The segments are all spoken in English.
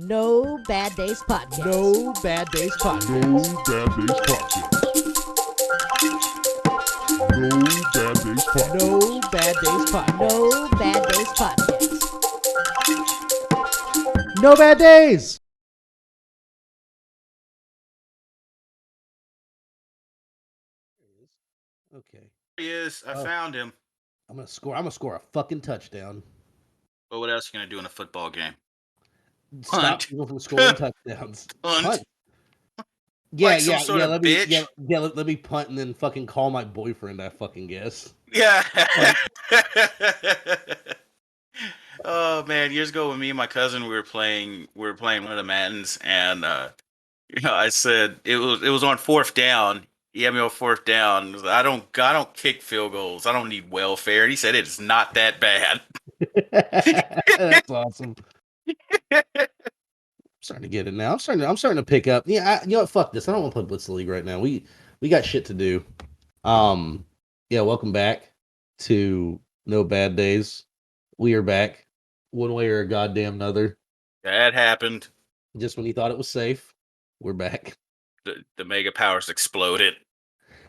No Bad Days Podcast. No Bad Days Podcast. No Bad Days Podcast. No Bad Days Podcast. No Bad Days Podcast. No No Bad Days Podcast. Bad Days. Okay. He is. I found him. I'm gonna score a fucking touchdown. But what else are you gonna do in a football game? Stop Punt. people from scoring touchdowns. Punt. Yeah, Like some sort of let me, bitch? let me punt and then fucking call my boyfriend, I fucking guess. Yeah. Oh man, years ago when me and my cousin we were playing one of the Maddens, and I said it was on fourth down. He had me on fourth down. I don't kick field goals. I don't need welfare. And he said it's not that bad. That's awesome. I'm starting to get it now. I'm starting to pick up. Yeah, you know what? Fuck this. I don't want to play Blitz League right now. We got shit to do. Yeah, welcome back to No Bad Days. We are back, one way or a goddamn another. That happened. Just when you thought it was safe, we're back. The mega powers exploded.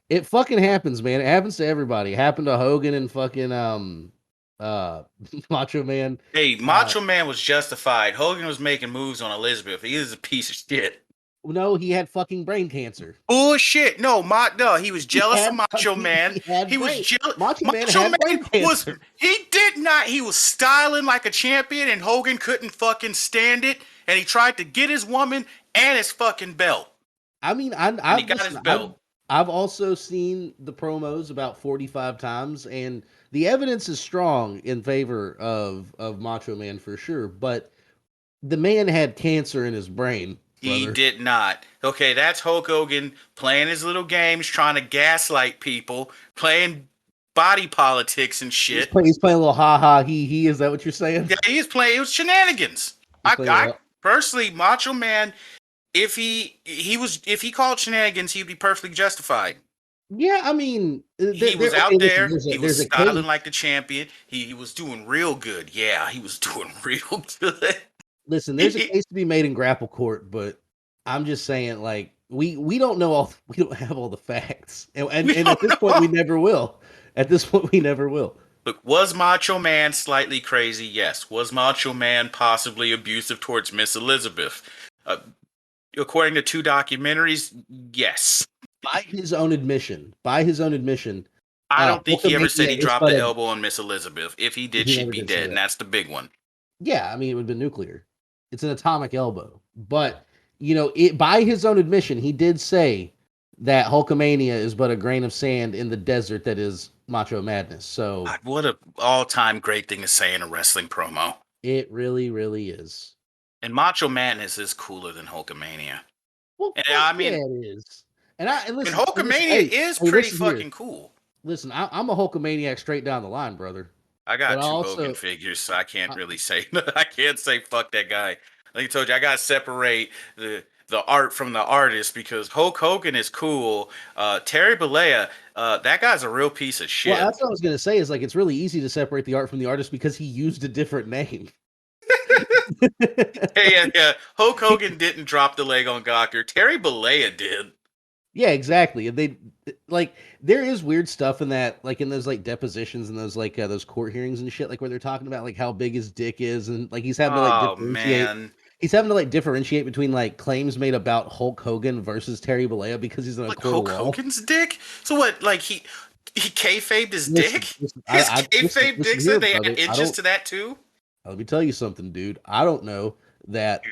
It fucking happens, man. It happens to everybody. It happened to Hogan and fucking Macho Man. Hey, Macho Man was justified. Hogan was making moves on Elizabeth. He is a piece of shit. No, he had fucking brain cancer. Bullshit. No, he was jealous of Macho Man. He was jealous. Macho Man had brain cancer. He did not. He was styling like a champion, and Hogan couldn't fucking stand it. And he tried to get his woman and his fucking belt. I mean, he got his belt. I've also seen the promos about 45 times, and the evidence is strong in favor of Macho Man for sure. But the man had cancer in his brain. Brother. He did not. Okay, that's Hulk Hogan playing his little games, trying to gaslight people, playing body politics and shit. He's playing a little ha-ha, he. Is that what you're saying? Yeah, he was shenanigans. I personally, Macho Man, if he called shenanigans, he'd be perfectly justified. Yeah, I mean, he was out there. He was styling like the champion. He was doing real good. Yeah, he was doing real good. Listen, there's a case to be made in grapple court, but I'm just saying, like, we don't know we don't have all the facts, and at this point, we never will. At this point, we never will. Look, was Macho Man slightly crazy? Yes. Was Macho Man possibly abusive towards Miss Elizabeth? According to 2 documentaries, yes. By his own admission. I don't think he ever said he dropped the elbow on Miss Elizabeth. If he did, she'd be dead, and that's the big one. Yeah, I mean, it would have been nuclear. It's an atomic elbow. But, by his own admission, he did say that Hulkamania is but a grain of sand in the desert that is Macho Madness. So God, what an all-time great thing to say in a wrestling promo. It really, really is. And Macho Madness is cooler than Hulkamania. Well, I mean, it is. And listen, Hulkamania is pretty fucking cool. Listen, I'm a Hulkamaniac straight down the line, brother. I got 2 Hogan figures, so I can't really say. I can't say fuck that guy. Like I told you, I gotta separate the art from the artist because Hulk Hogan is cool. Terry Bollea, that guy's a real piece of shit. Well, that's what I was gonna say. Is like it's really easy to separate the art from the artist because he used a different name. Yeah. Hulk Hogan didn't drop the leg on Gawker. Terry Bollea did. Yeah, exactly. And they like there is weird stuff in that, like in those like depositions and those like those court hearings and shit, like where they're talking about like how big his dick is and like he's having to like differentiate. Man. He's having to like differentiate between like claims made about Hulk Hogan versus Terry Bollea because he's in a court Hulk Hogan's dick. So what? Like he kayfabed his dick. His kayfabe dick. So they add inches to that too. Let me tell you something, dude. I don't know that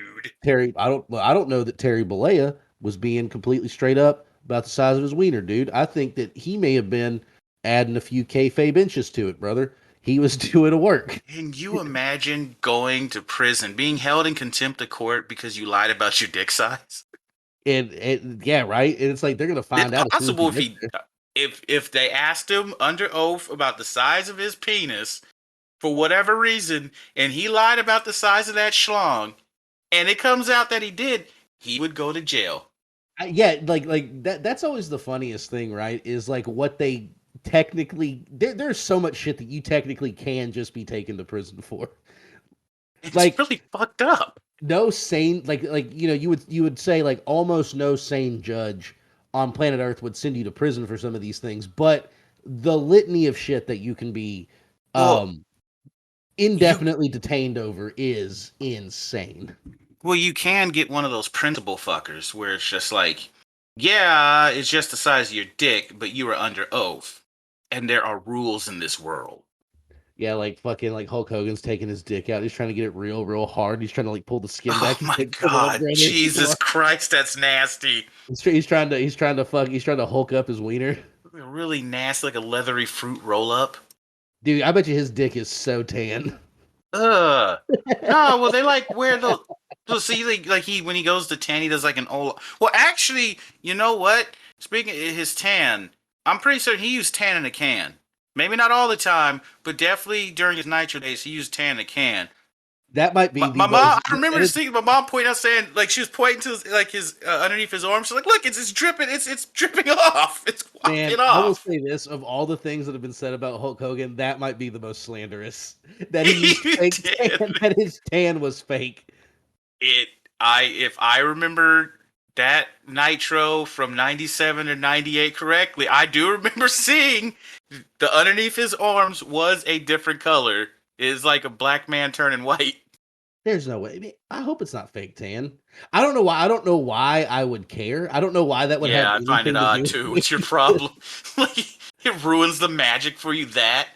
Terry. I don't know that Terry Bollea was being completely straight up about the size of his wiener, dude. I think that he may have been adding a few kayfabe inches to it, brother. He was doing a work. Can you imagine going to prison, being held in contempt of court because you lied about your dick size? And yeah, right. And it's like they're gonna find out. It's possible if they asked him under oath about the size of his penis for whatever reason, and he lied about the size of that schlong, and it comes out that he did, he would go to jail. Yeah, like that's always the funniest thing, right? Is like what they technically there's so much shit that you technically can just be taken to prison for. It's like really fucked up. no sane like you would say like almost no sane judge on planet Earth would send you to prison for some of these things, but the litany of shit that you can be Well, um you indefinitely detained over is insane. you can get one of those principal fuckers where it's just like, yeah, it's just the size of your dick, but you are under oath, and there are rules in this world. Yeah, like fucking like Hulk Hogan's taking his dick out. He's trying to get it real hard. He's trying to like pull the skin Oh back. He's my like, "Come on, god, brother, come Jesus on." Christ, that's nasty. He's trying to Hulk up his wiener. Really nasty, like a leathery fruit roll up. Dude, I bet you his dick is so tan. Ugh. No, well they like wear the. So see, like he when he goes to tan, he does like an old. Well, actually, you know what? Speaking of his tan, I'm pretty certain he used tan in a can. Maybe not all the time, but definitely during his nitro days, he used tan in a can. That might be the My mom, most. I remember seeing my mom pointing out saying like she was pointing to his underneath his arm. She's like, "Look, it's dripping. It's dripping off. It's Man, wafting I will off." say this: of all the things that have been said about Hulk Hogan, that might be the most slanderous. That he used He fake did. tan. That his tan was fake. It if I remember that Nitro from 97 or 98 correctly, I do remember seeing the underneath his arms was a different color. It's like a black man turning white. There's no way. I mean, I hope it's not fake tan. I don't know why. I don't know why I would care. I don't know why that would have Yeah, I find it anything to odd do too. with What's your it. problem? Like it ruins the magic for you that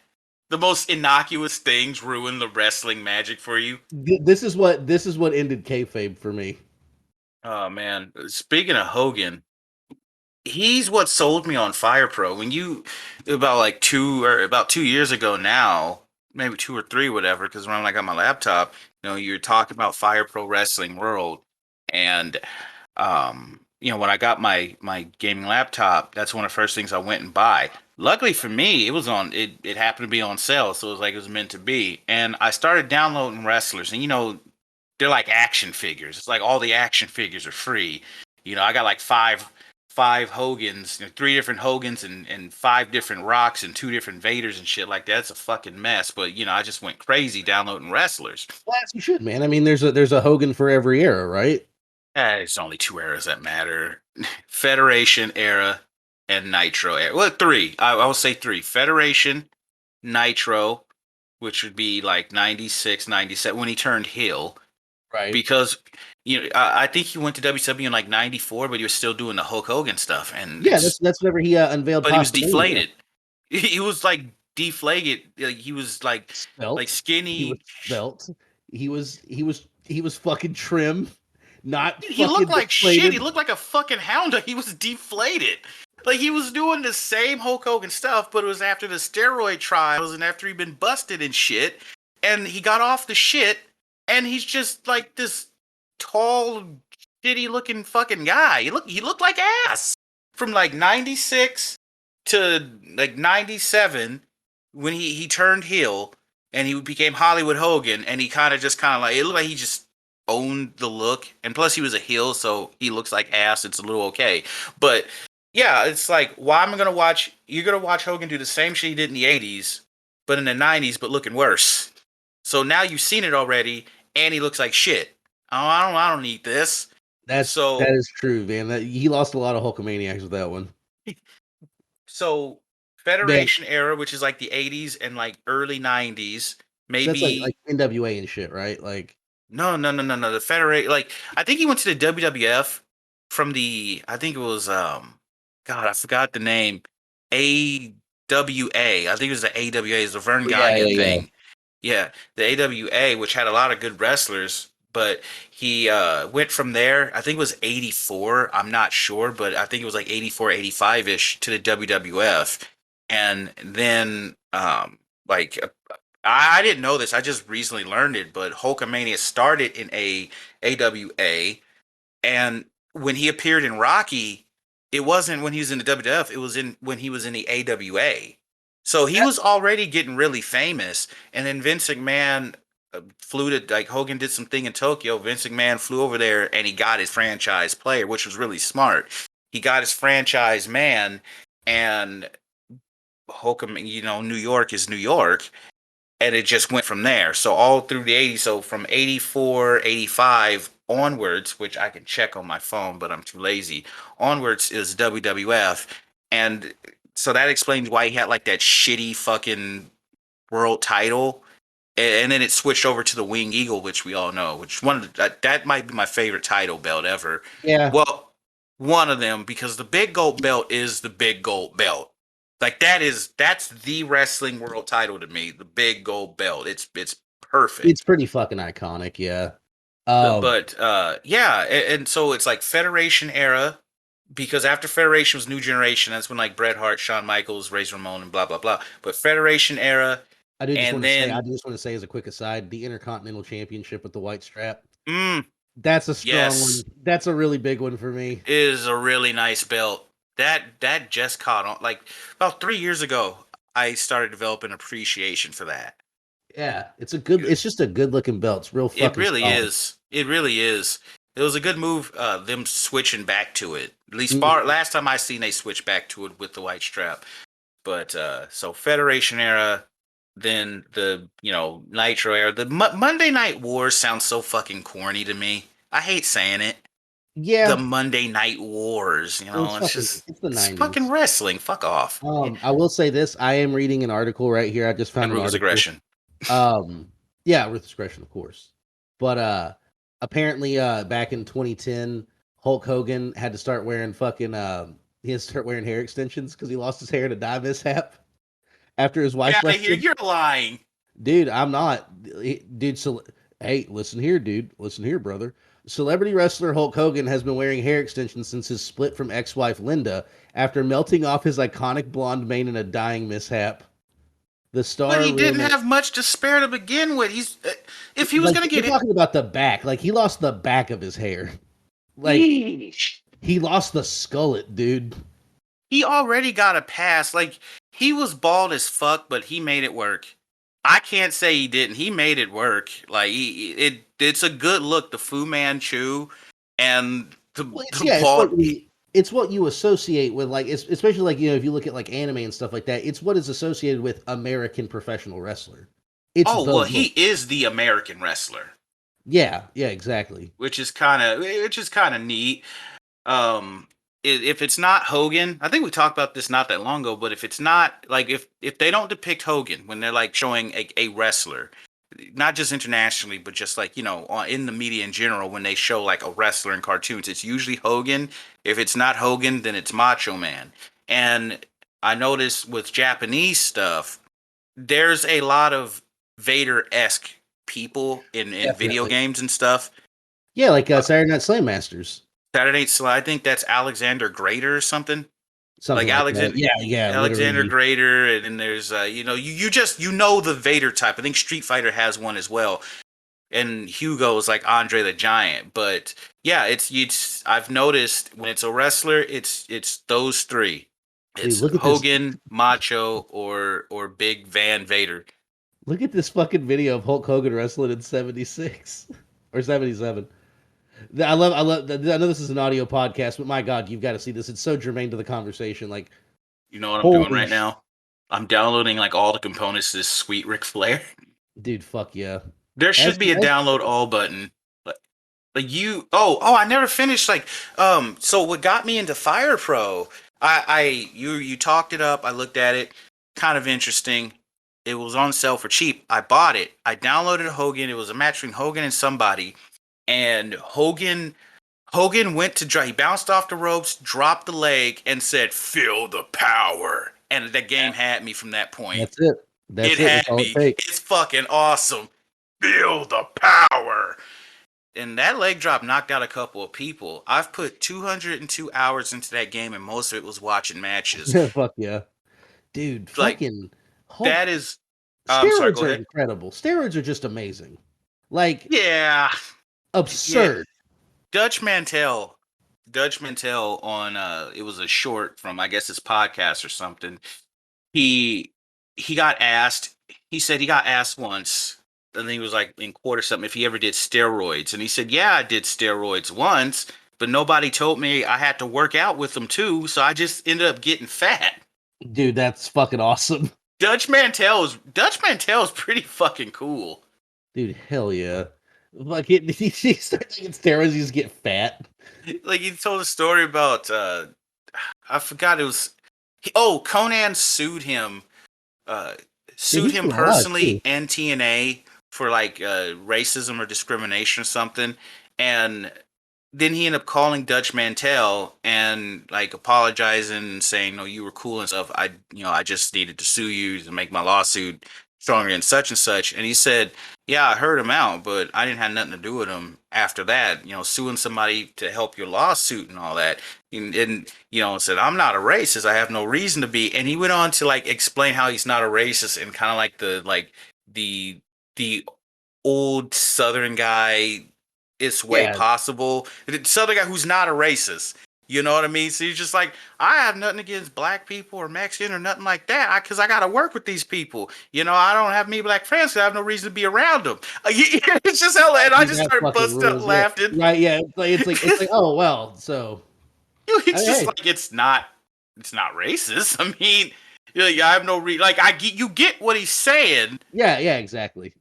the most innocuous things ruin the wrestling magic for you. This is what ended kayfabe for me. Oh man. Speaking of Hogan, he's what sold me on Fire Pro. When you about 2 years ago now, maybe 2 or 3, whatever, because when I got my laptop, you're talking about Fire Pro Wrestling World, and when I got my gaming laptop, that's one of the first things I went and buy. Luckily for me, it happened to be on sale, so it was like it was meant to be. And I started downloading wrestlers, and they're like action figures. It's like all the action figures are free. I got like five Hogans, 3 different Hogans and 5 different Rocks and 2 different Vaders and shit like that. It's a fucking mess. But I just went crazy downloading wrestlers. Well, as you should, man. I mean, there's a Hogan for every era, right? It's only 2 eras that matter: Federation era and Nitro era. Well, three. I will say three: Federation, Nitro, which would be like 96, 97 when he turned heel. Right. Because I think he went to WCW in like '94, but he was still doing the Hulk Hogan stuff, and Yeah, that's whenever he unveiled but he was Pastamania. deflated. He was like deflated. Like he was like Spelt. He was skinny. spelt. He was fucking trim, not He looked fucking like shit. He deflated. looked like a fucking hound. He was deflated. Like he was doing the same Hulk Hogan stuff, but it was after the steroid trials and after he'd been busted and shit. And he got off the shit, and he's just like this tall, shitty looking fucking guy. He looked like ass from like '96 to like '97 when he turned heel and he became Hollywood Hogan, and he kind of like it looked like he just owned the look, and plus he was a heel, so he looks like ass. It's a little okay, but yeah, it's like why am I gonna watch? You're gonna watch Hogan do the same shit he did in the '80s, but in the '90s, but looking worse. So now you've seen it already, and he looks like shit. Oh, I don't need this. That So is true, man. That he lost a lot of Hulkamaniacs with that one. so Man, Federation era, which is like the '80s and like early '90s, that's like maybe. NWA and shit, right? Like, No, no, no, no, no. The Federation, like I think he went to the WWF from I think it was God, I forgot the name. AWA. I think it was the AWA, it's the Vern yeah, Gagnon yeah, yeah. thing. Yeah, the AWA, which had a lot of good wrestlers, but he went from there. I think it was '84. I'm not sure, but I think it was like '84, '85 ish to the WWF, and then like I didn't know this. I just recently learned it, but Hulkamania started in AWA, and when he appeared in Rocky, it wasn't when he was in the WWF. It was in when he was in the AWA. So he That, was already getting really famous, and then Vince McMahon flew to like Hogan did something in Tokyo. Vince McMahon flew over there and he got his franchise player, which was really smart. He got his franchise man, and Hogan, New York is New York, and it just went from there. So all through the 80s, so from 84, 85 onwards, which I can check on my phone, but I'm too lazy. Onwards is WWF, and so that explains why he had like that shitty fucking world title. And then it switched over to the Wing Eagle, which we all know, which that might be my favorite title belt ever. Yeah, Well, one of them, because the big gold belt is the big gold belt. Like that's the wrestling world title to me, the big gold belt. It's perfect. it's pretty fucking iconic. Yeah. But yeah, and so it's like Federation era, because after Federation was New Generation. That's when like Bret Hart, Shawn Michaels, Razor Ramon, and blah blah blah. But Federation era, I do just and want to say, I then just want to say as a quick aside, the Intercontinental Championship with the white strap. mm, That's a strong one. yes, That's a really big one for me. is a really nice belt. That just caught on. Like about 3 years ago, I started developing appreciation for that. Yeah, it's just a good looking belt. It's real It fucking really solid. is. It really is. It was a good move. Them switching back to it. At least Mhm. last time I seen they switch back to it with the white strap. But so Federation era, then the Nitro era. The Monday Night Wars sounds so fucking corny to me. I hate saying it. The Yeah, Monday Night Wars. it's the It's fucking 90s. wrestling. Fuck off. I will say this. I am reading an article right here. I just And found an ruthless article. aggression. Yeah, with discretion, of course. But apparently back in 2010, Hulk Hogan had to start wearing fucking he had to start wearing hair extensions because he lost his hair in a dye mishap after his Get wife out of left here. him. You're lying. Dude, I'm not. Dude, so hey, listen here, dude. Listen here, brother. Celebrity wrestler Hulk Hogan has been wearing hair extensions since his split from ex-wife Linda after melting off his iconic blonde mane in a dyeing mishap. The But star he didn't rumored, have much to spare to begin with. He's if he was like gonna you're get it. talking about the back, like he lost the back of his hair. Like Yeesh. he lost the skullet, dude. He already got a pass. Like he was bald as fuck, but he made it work. I can't say he didn't. He made it work. Like it's a good look. The Fu Manchu and Well, the what bald. it's what you associate with, like especially like if you look at like anime and stuff like that. It's what is associated with American professional wrestler. It's Oh the well, look. he is the American wrestler, Yeah, yeah, exactly. which is kind of neat. Um, if it's not Hogan, I think we talked about this not that long ago. But if it's not like if they don't depict Hogan when they're like showing a wrestler, not just internationally, but just like in the media in general, when they show like a wrestler in cartoons, it's usually Hogan. If it's not Hogan, then it's Macho Man. And I noticed with Japanese stuff, there's a lot of Vader-esque people in video Definitely. games and stuff. Yeah, like Saturday Night Slam Masters, Saturday Night Slide, I think that's Alexander Greater or something. something Like like that. Alexander Yeah, yeah, Alexander literally. Greater, and then there's you just the Vader type. I think Street Fighter has one as well. And Hugo is like Andre the Giant. But yeah, it's I've noticed when it's a wrestler, it's those three. Dude, It's look at this. Hogan, Macho, or Big Van Vader. Look at this fucking video of Hulk Hogan wrestling in '76 or '77. I love. I know this is an audio podcast, but my God, you've got to see this. It's so germane to the conversation. Like, You know what I'm doing holy right now? I'm downloading like all the components to this sweet Ric Flair. dude, fuck yeah. There should be a As download all button. Like you I never finished so what got me into Fire Pro, you talked it up, I looked at it, kind of interesting. It was on sale for cheap. I bought it. I downloaded Hogan. It was a match between Hogan and somebody. And Hogan went to he bounced off the ropes, dropped the leg, and said, "Feel the power." And the game had me from that point. that's it. It That's it. That's had all it me. takes. It's fucking awesome. Feel the power. And that leg drop knocked out a couple of people. I've put 202 hours into that game, and most of it was watching matches. Fuck yeah, dude. Like Fucking Hulk. that is. I'm sorry. Steroids Go are ahead. incredible. Steroids are just amazing. Like Yeah, yeah. absurd. Dutch Mantel. Dutch Mantel on it was a short from I guess his podcast or something. He he got asked. He said he got asked once. I think it was like in court or something if he ever did steroids, and he said, "Yeah, I did steroids once, but nobody told me I had to work out with them too, so I just ended up getting fat." Dude, that's fucking awesome. Dutch Mantel's pretty fucking cool. Dude, hell yeah. Like it, he starts taking steroids, you just get fat. Like he told a story about I forgot it was Conan uh Yeah, sued he's him doing a lot too. personally and TNA for like racism or discrimination or something, and then he ended up calling Dutch Mantel and like apologizing and saying, "No, you were cool and stuff. I just needed to sue you to make my lawsuit stronger and such and such." And he said, "Yeah, I heard him out, but I didn't have nothing to do with him after that. Suing somebody to help your lawsuit and all that." And said, "I'm not a racist. I have no reason to be." And he went on to like explain how he's not a racist and kind of like the the old Southern guy its way Yeah, possible. The Southern guy who's not a racist. You know what I mean? So you're just like, I have nothing against black people or Mexican or nothing like that because I got to work with these people. I don't have many black friends because I have no reason to be around them. It's just hella, and I dude, just that started fucking busting up rules. Yeah, laughing. right. Yeah, it's like oh well. So It's just hey, like it's not racist. I mean, I have no like I get you get what he's saying. yeah, exactly.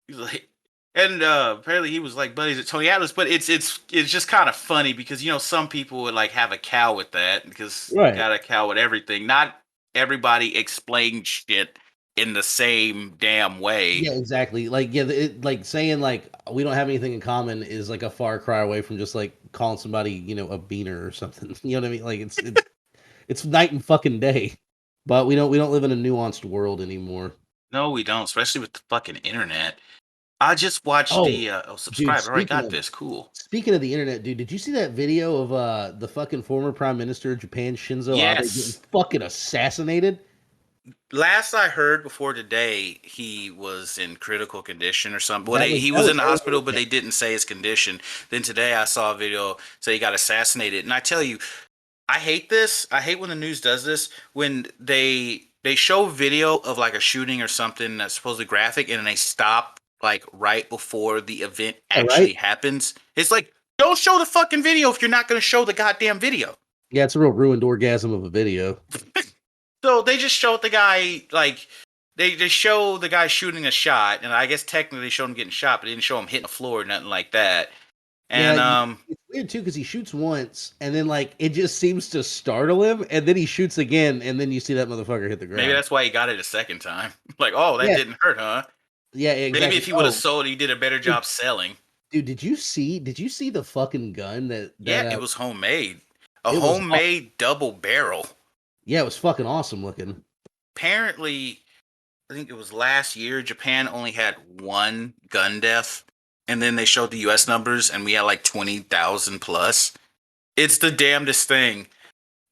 He's like, and apparently he was like buddies with Tony Atlas, but it's just kind of funny because some people would like have a cow with that because you Right. got a cow with everything. Not everybody explains shit in the same damn way. Yeah, exactly. Like yeah, like saying like we don't have anything in common is like a far cry away from just like calling somebody a beaner or something. You know what I mean? Like it's night and fucking day. But we don't live in a nuanced world anymore. No, we don't, especially with the fucking internet. I just watched Oh, the dude, subscribe. I already got this. Cool. speaking of the internet, dude, did you see that video of the fucking former prime minister of Japan, Shinzo Abe, getting Yes. fucking assassinated? Last I heard before today, he was in critical condition or something. Well, he That was was in the earlier hospital, but today. they didn't say his condition. Then today I saw a video say he got assassinated. And I tell you, I hate this. I hate when the news does this when they show video of like a shooting or something that's supposedly graphic, and then they stop like right before the event Yeah, right? actually happens. It's like, don't show the fucking video if you're not going to show the goddamn video. Yeah, it's a real ruined orgasm of a video. So they just showed the guy like they show the guy shooting a shot, and I guess technically they showed him getting shot, but they didn't show him hitting the floor or nothing like that. Yeah, And it's weird too because he shoots once and then like it just seems to startle him, and then he shoots again, and then you see that motherfucker hit the maybe ground. that's why he got it a second time. Like, oh, that Yeah, didn't hurt, huh? yeah, Maybe exactly. if he would have Oh, sold, he did a better dude, job selling. dude, did you see the fucking gun that Yeah, it was homemade, a it was homemade double barrel. yeah, it was fucking awesome looking. Apparently, I think it was last year, Japan only had one gun death, and then they showed the U.S. numbers, and we had like 20,000 plus. It's the damnedest thing.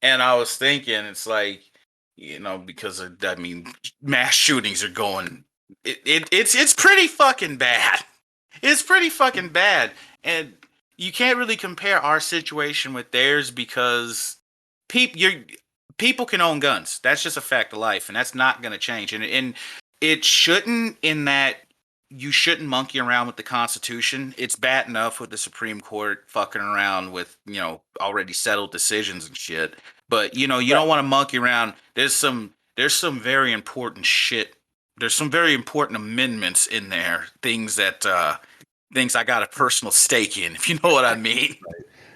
And I was thinking, it's like, because I mean, mass shootings are going. It's pretty fucking bad. It's pretty fucking bad, and you can't really compare our situation with theirs because people can own guns. That's just a fact of life, and that's not going to change. And it shouldn't. In that you shouldn't monkey around with the Constitution. It's bad enough with the Supreme Court fucking around with already settled decisions and shit. But you Right. don't want to monkey around. There's some very important shit. There's some very important amendments in there. Things I got a personal stake in, if you know what I mean.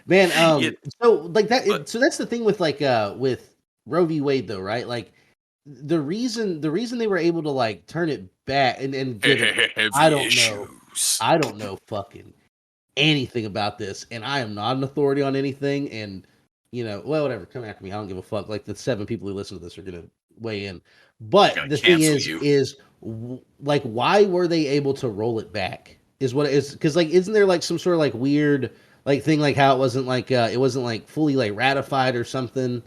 Man, Yeah, so like that but so that's the thing with like with Roe v. Wade though, right? Like the reason they were able to like turn it back and given I heavy don't know issues. I don't know fucking anything about this, and I am not an authority on anything. And well, whatever, come after me. I don't give a fuck. Like the 7 people who listen to this are gonna weigh in. But Gonna the thing cancel is, you. like, why were they able to roll it back? Is what it is because like, isn't there like some sort of like weird like thing like how it wasn't like fully like ratified or something,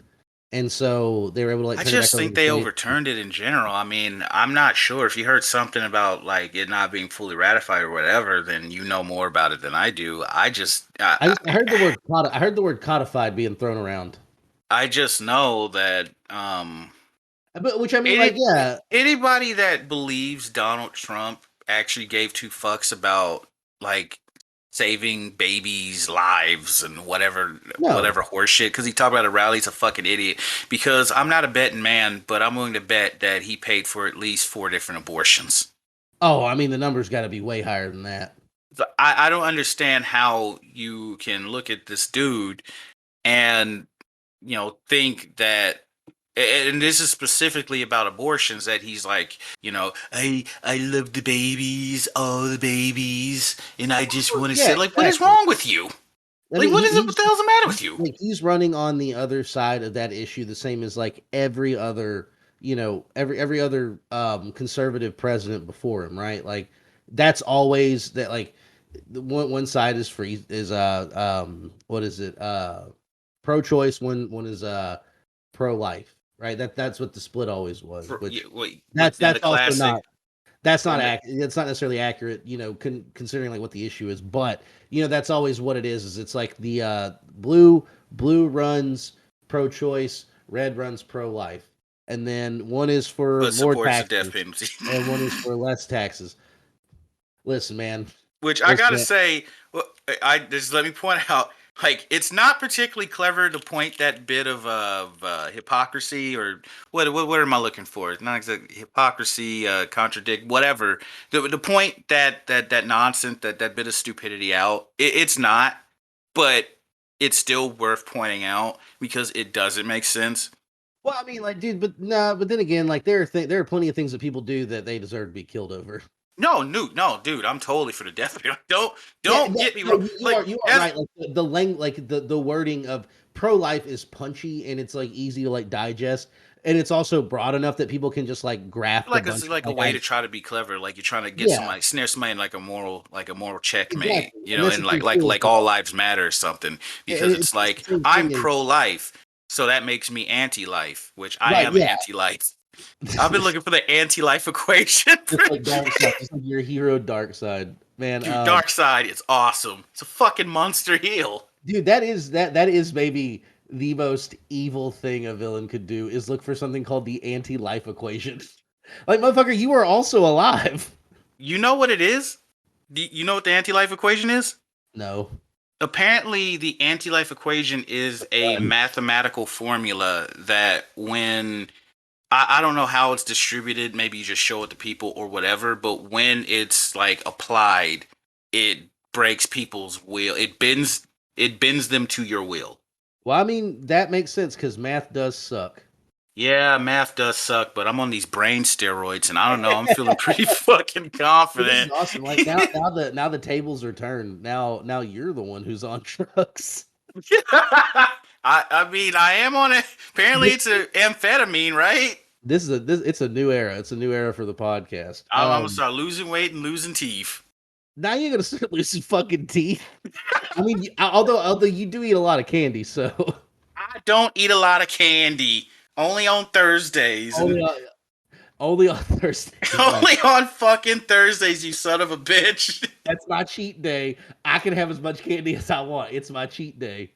and so they were able to like I turn it back just over think to they 20. overturned it in general. I mean, I'm not sure if you heard something about like it not being fully ratified or whatever, then you know more about it than I do. I heard I heard the word codified being thrown around, I just know that but which I mean, like, any yeah, anybody that believes Donald Trump actually gave two fucks about like saving babies' lives and whatever No. horseshit. Because he talked about a rally, he's a fucking idiot. Because I'm not a betting man, but I'm willing to bet that he paid for at least 4 different abortions. Oh, I mean, the number's got to be way higher than that. I don't understand how you can look at this dude and think that, and this is specifically about abortions, that he's like, I love the babies, all the babies, and I just want to Yeah, say, like, what is exactly. wrong with you? I Like, mean, what the hell's the matter with you? like he's running on the other side of that issue, the same as like every other, every other conservative president before him, right? Like that's always that. Like the one side is free, is what is it, pro-choice, one is pro-life, right? That's what the split always was. Which Within the that's also classic, not that's not in the, accurate. It's not necessarily accurate, considering like what the issue is. But that's always what it is. Is it's like the blue runs pro-choice, red runs pro-life, and then one is for but more supports the death taxes, penalty. and one is for less taxes. Listen, man. Which I Listen, gotta man. say, well, I just let me point out, like, it's not particularly clever to point that bit of hypocrisy, or what am I looking for? It's not exactly hypocrisy, contradict, whatever. The point that nonsense, that bit of stupidity out. It's not, but it's still worth pointing out because it doesn't make sense. Well, I mean, like, dude, but no, but then again, like, there are plenty of things that people do that they deserve to be killed over. No, dude, I'm totally for the death penalty. Don't Yeah, don't get me no, wrong. you are As right. Like the wording of pro-life is punchy and it's like easy to like digest, and it's also broad enough that people can just like graft a like it's bunch of like a like way I to try to be clever, like you're trying to get yeah, somebody, snare somebody in like a moral checkmate, exactly. And that's the and thing like too. Is like all lives matter or something, because it's it's the like same I'm thing as pro-life, so that makes me anti-life, which I right. am Yeah, anti-life. I've been looking for the anti-life equation. just like dark side, just like your hero dark side, man. Dude, dark side is awesome. It's a fucking monster heel. Dude, that is maybe the most evil thing a villain could do is look for something called the anti-life equation. Like, motherfucker, you are also alive. You know what it is? You know what the anti-life equation is? No. Apparently, the anti-life equation is a mathematical formula that when I don't know how it's distributed, maybe you just show it to people or whatever, but when it's like applied, it breaks people's will. It bends them to your will. Well, I mean, that makes sense because math does suck. Yeah, math does suck, but I'm on these brain steroids and I don't know, I'm feeling pretty fucking Well, this is confident. awesome. Like now the tables are turned. Now you're the one who's on drugs. I mean, I am on it. Apparently This it's a amphetamine, right? it's a new era. It's a new era for the podcast. I'm gonna start losing weight and losing teeth. Now you're gonna start losing fucking teeth. I mean, although you do eat a lot of candy, so I don't eat a lot of candy. Only on Thursdays, only and on, only on Thursday. Right. only on fucking Thursdays, you son of a bitch. That's my cheat day. I can have as much candy as I want. It's my cheat day.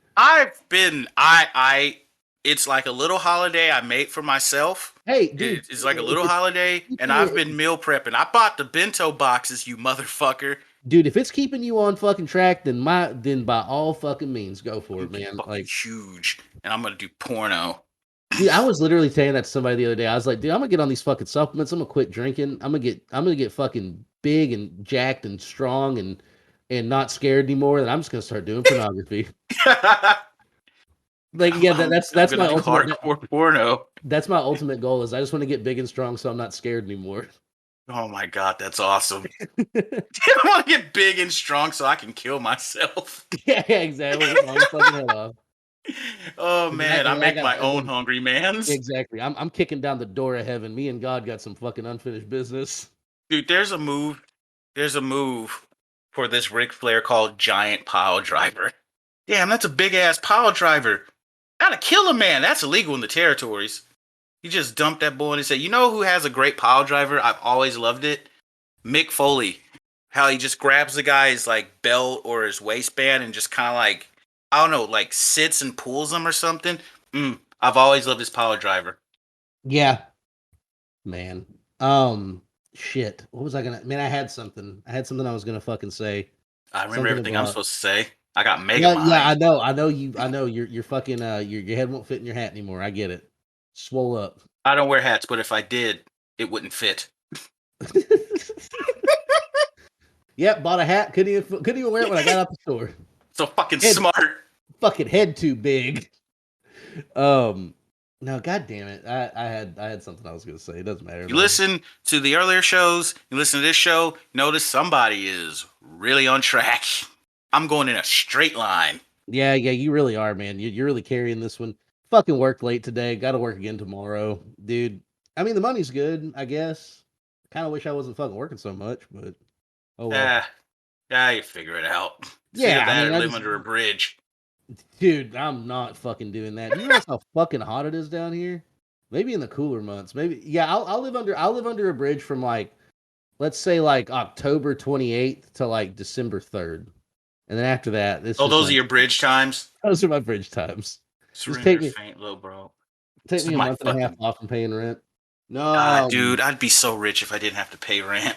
It's like a little holiday I made for myself. Hey, dude, It's like a if little it's holiday, and keeping I've you, been meal prepping. I bought the bento boxes, you motherfucker. dude, if it's keeping you on fucking track, then by all fucking means, go for I'm it, man. fucking Like, huge, and I'm gonna do porno. dude, I was literally saying that to somebody the other day. I was like, dude, I'm gonna get on these fucking supplements. I'm gonna quit drinking. I'm gonna get fucking big and jacked and strong and not scared anymore. And I'm just gonna start doing pornography. Like, yeah, that's I'm that's gonna my do ultimate. hardcore porno. That's my ultimate goal. Is I just want to get big and strong, so I'm not scared anymore. Oh my god, that's awesome. I want to get big and strong so I can kill myself. Yeah, exactly. Rip my own fucking head off. Oh And then I, man, and I then I make got my and own then hungry mans. exactly. I'm kicking down the door of heaven. Me and God got some fucking unfinished business. Dude, there's a move. There's a move for this Ric Flair called Giant Pile Driver. Damn, that's a big ass pile driver. Gotta kill a man. That's illegal in the territories. You just dump that boy and say, you know who has a great pile driver? I've always loved it. Mick Foley. How he just grabs the guy's like belt or his waistband and just kind of like, I don't know, like sits and pulls him or something. I've always loved his pile driver. Yeah, man. Shit. What was I gonna? Man, I had something. I was gonna fucking say. I remember Something everything I'm about supposed to say. I got Mega yeah, yeah. Mind. I know you're fucking your head won't fit in your hat anymore. I get it. Swole up. I don't wear hats, but if I did, it wouldn't fit. Yep, bought a hat. Couldn't even wear it when I got out the store. So fucking Head smart. fucking head too big. Um, no, god damn it. I had something I was gonna say. It doesn't matter You though. listen to the earlier shows, you listen to this show, notice somebody is really on track. I'm going in a straight line. Yeah, you really are, man. You're really carrying this one. Fucking worked late today. Got to work again tomorrow, dude. I mean, the money's good, I guess. Kind of wish I wasn't fucking working so much, but oh well. You figure it out. It's either Yeah, I that mean, or I live just, under a bridge. dude, I'm not fucking doing that. Do you realize how fucking hot it is down here? Maybe in the cooler months. Maybe, yeah. I'll live under a bridge from like, let's say like October 28th to like December 3rd, and then after that, it's Oh, just those are like your bridge times? those are my bridge times. Just Surrender faint low, bro. take This me is a my month and a half fucking off from paying rent. No, dude, I'd be so rich if I didn't have to pay rent.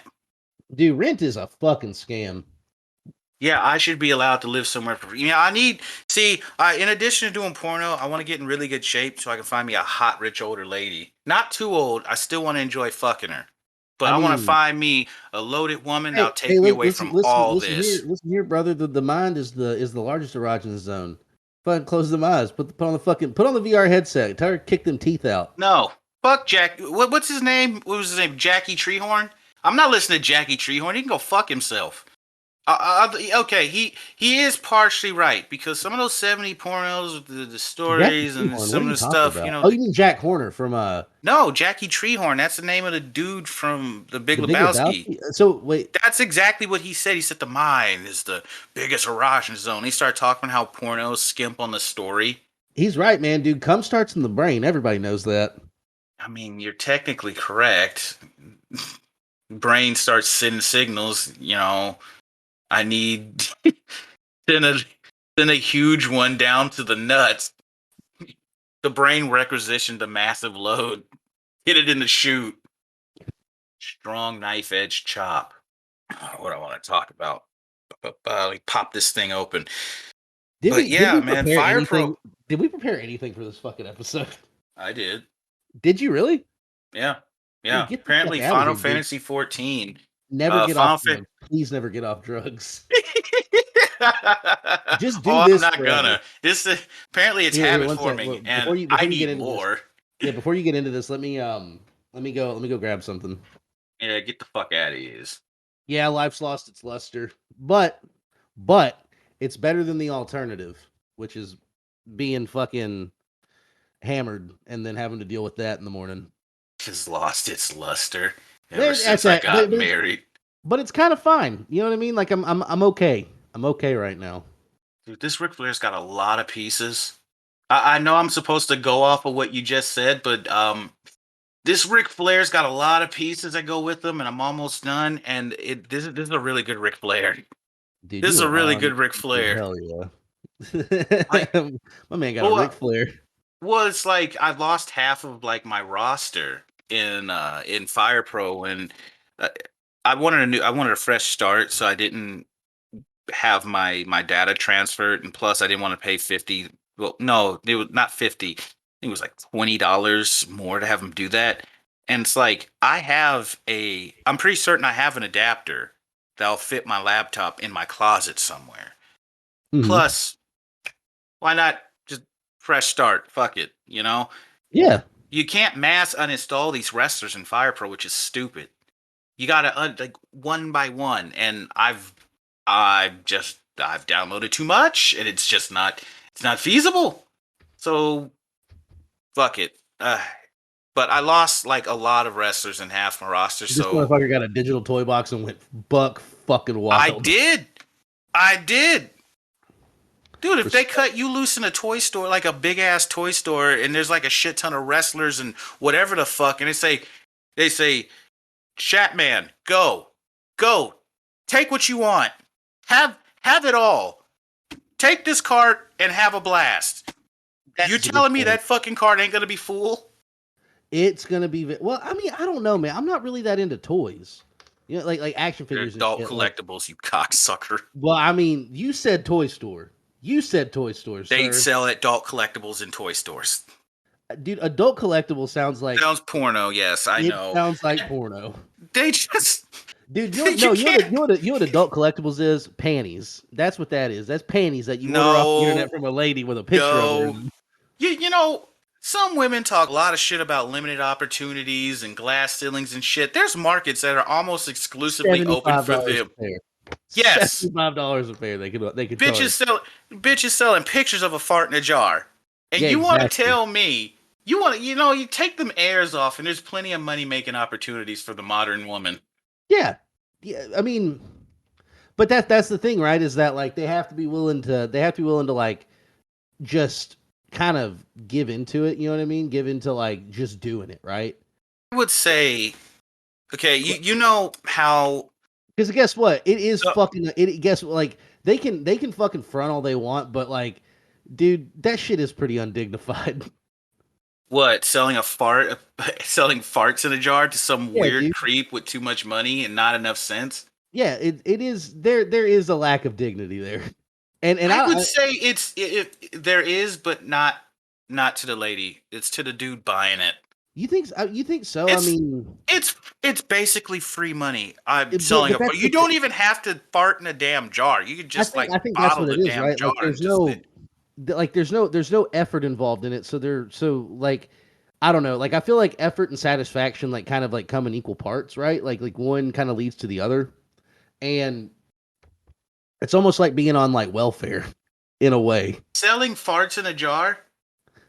dude, rent is a fucking scam. Yeah, I should be allowed to live somewhere for free. I need in addition to doing porno, I want to get in really good shape so I can find me a hot, rich older lady. Not too old. I still want to enjoy fucking her. But I I want to mean, find me a loaded woman that'll hey, take me away from all here, this. listen here, brother. The mind is the largest erogenous zone. Fucking close them eyes. Put on the VR headset. Tell her to kick them teeth out. No. Fuck Jack. What's his name? What was his name? Jackie Treehorn? I'm not listening to Jackie Treehorn. He can go fuck himself. Okay, he is partially right because some of those 70 pornos, the Jackie stories, and Treehorn. What some are of you the talking stuff, about? Oh, you mean Jack Horner from No, Jackie Treehorn. That's the name of the dude from The Big the Big Lebowski. Lebowski? So wait, That's exactly what he said. He said the mind is the biggest erosion zone. He started talking about how pornos skimp on the story. he's right, man, dude. Cum starts in the brain. Everybody knows that. I mean, you're technically correct. Brain starts sending signals. I need send a send a huge one down to the nuts. The brain requisitioned a massive load. Hit it in the chute. Strong knife edge chop. What I want to talk about. Let me pop this thing open. Did But we did yeah, we man, prepare Fire anything? Pro. Did we prepare anything for this fucking episode? I did. Did you really? Yeah, Dude, yeah. get the fuck Apparently, out of Final here, dude. Fantasy 14. Never get off Final Fa- drugs. Please never get off drugs. Just do Oh, I'm this not forever. gonna. This apparently it's Here, habit one sec. forming, Before and you I get need into this, more. yeah, before you get into this, let me go grab something. Yeah, get the fuck out of here. Yeah, life's lost its luster, but it's better than the alternative, which is being fucking hammered and then having to deal with that in the morning. Has lost its luster ever That's since I that, got married. but it's kind of fine. You know what I mean? Like I'm okay. I'm okay right now. Dude, this Ric Flair's got a lot of pieces. I know I'm supposed to go off of what you just said, but this Ric Flair's got a lot of pieces that go with them, and I'm almost done. And this is a really good Ric Flair. Dude, This is you a are really on. good Ric Dude, Flair. hell yeah. Like, My man got a well, Ric Flair. well, it's like I lost half of like my roster in Fire Pro, and uh, I wanted a fresh start, so I didn't have my data transferred, and plus I didn't want to pay 50. Well, no, it was not 50. I think it was like $20 more to have them do that. And it's like I'm pretty certain I have an adapter that'll fit my laptop in my closet somewhere. Mhm. Plus, why not just fresh start? Fuck it, Yeah. You can't mass uninstall these wrestlers in Fire Pro, which is stupid. You gotta like one by one, and I've downloaded too much, and it's not feasible. So fuck it. But I lost like a lot of wrestlers in half my roster, This so motherfucker got a digital toy box and went buck fucking I wild. did. I did. Dude, if they Respect. cut you loose in a toy store, like a big ass toy store, and there's like a shit ton of wrestlers and whatever the fuck, and they say, Chatman, go, take what you want, have it all, take this cart and have a blast. You That's a good telling me point. that fucking cart ain't gonna be full? It's gonna be well. I mean, I don't know, man. I'm not really that into toys. You know, like action They're figures and adult shit. Like, collectibles, you cocksucker. well, I mean, you said toy store. You said toy store, They sir. sell adult collectibles in toy stores. Dude, adult collectible sounds like Sounds porno, yes, I it know. sounds like porno. They just Dude, you can't. you know what adult collectibles is? Panties. That's what that is. That's panties that you order off the No, internet from a lady with a picture of her in no. them. You know, some women talk a lot of shit about limited opportunities and glass ceilings and shit. There's markets that are almost exclusively open $75 for a them. pair. Yes, $75 a pair they could bitches charge. sell bitches selling pictures of a fart in a jar, and Yeah, you want to exactly. tell me you want to you take them airs off, and there's plenty of money making opportunities for the modern woman. Yeah. Yeah, I mean, but that's the thing, right? Is that like they have to be willing to like just kind of give into it, you know what I mean? Give into like just doing it, right? I would say, okay, you know how Because guess what? It is so, fucking. Guess what? Like they can fucking front all they want, but like, dude, that shit is pretty undignified. what selling a fart, selling farts in a jar to some Yeah, weird dude. creep with too much money and not enough sense. Yeah, it is. There is a lack of dignity there, and I would I say there is, but not to the lady. It's to the dude buying it. you think so? I It's mean, it's basically free money. I'm selling but a fart. that's You don't even have to fart in a damn jar. You could just like I think that's bottle what the it is, damn right? jar Like and just there's no effort involved in it, so like I don't know, like I feel like effort and satisfaction like kind of like come in equal parts, right? Like one kind of leads to the other, and it's almost like being on like welfare in a way. selling farts in a jar.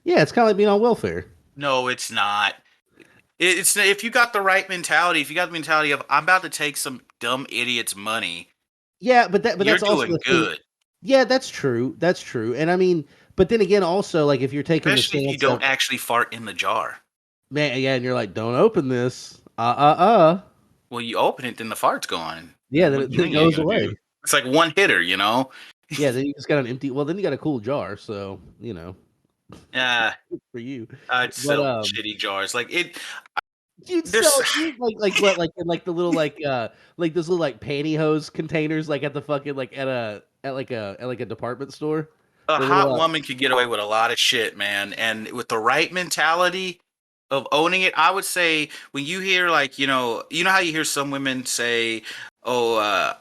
Yeah, it's kind of like being on welfare. No, it's not. It's if you got the right mentality. If you got the mentality of I'm about to take some dumb idiot's money, Yeah, but you're that's also doing the thing. good. Yeah, that's true. That's true. And I mean, but then again, also like if you're taking the Especially if you stance of don't actually fart in the jar. man, yeah, and you're like, don't open this. Well, you open it, then the fart's gone. Yeah, What then you it ain't goes gonna do? away. It's like one hitter, you know. Yeah, then you just got an empty. Well, then you got a cool jar, so you know, Yeah, for you. I'd But sell shitty jars. Like it. you'd There's sell you like what like in like the little like those little like pantyhose containers like at the fucking like at like a department store. a The little hot woman could get away with a lot of shit, man. And with the right mentality of owning it, I would say when you hear like you know how you hear some women say, "Oh,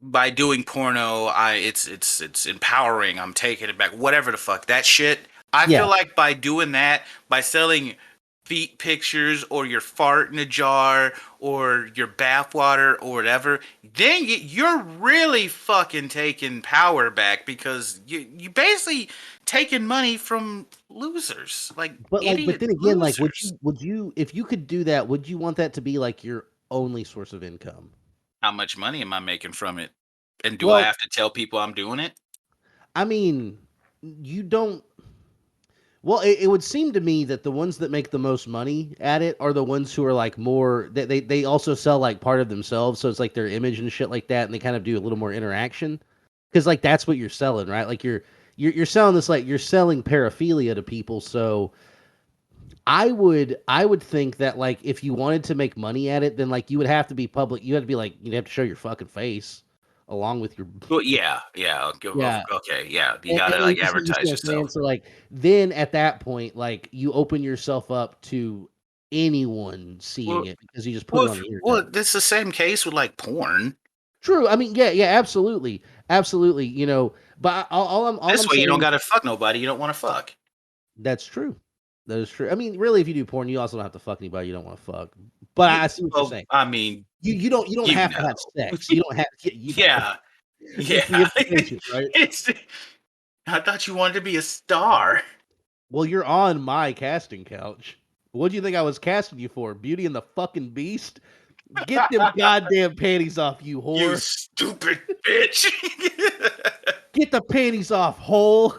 by doing porno, it's empowering. I'm taking it back. Whatever the fuck that shit." I yeah, feel like by doing that, by selling feet pictures or your fart in a jar or your bathwater or whatever, then you're really fucking taking power back because you basically taking money from losers, like but idiot then again, like losers. would you if you could do that, would you want that to be like your only source of income? How much money am I making from it? And do I Well, have to tell people I'm doing it? I mean, you don't. Well, it would seem to me that the ones that make the most money at it are the ones who are like more they also sell like part of themselves, so it's like their image and shit like that, and they kind of do a little more interaction because like that's what you're selling, right? Like you're selling this like you're selling paraphilia to people. So I would think that like if you wanted to make money at it, then like you would have to be public. You have to be like you'd have to show your fucking face along with your Well, yeah, yeah, yeah. okay, yeah. You And gotta like you see advertise what I'm saying? yourself. So, like, then at that point, like, you open yourself up to anyone seeing Well, it because you just put it on the internet. it's the same case with like porn. True. I mean, yeah, yeah, absolutely, absolutely. You know, but all This I'm way, you don't saying gotta fuck nobody you don't want to fuck. that's true. That is true. I mean, really, if you do porn, you also don't have to fuck anybody you don't want to fuck. But I see what you're Well, saying. I mean, You don't you have to know, have sex. You don't have you know. yeah, It's the yeah. implication, right? it's. I thought you wanted to be a star. Well, you're on my casting couch. What do you think I was casting you for? Beauty and the fucking Beast? Get them goddamn panties off, you You whore. stupid bitch. Get the panties off, hole.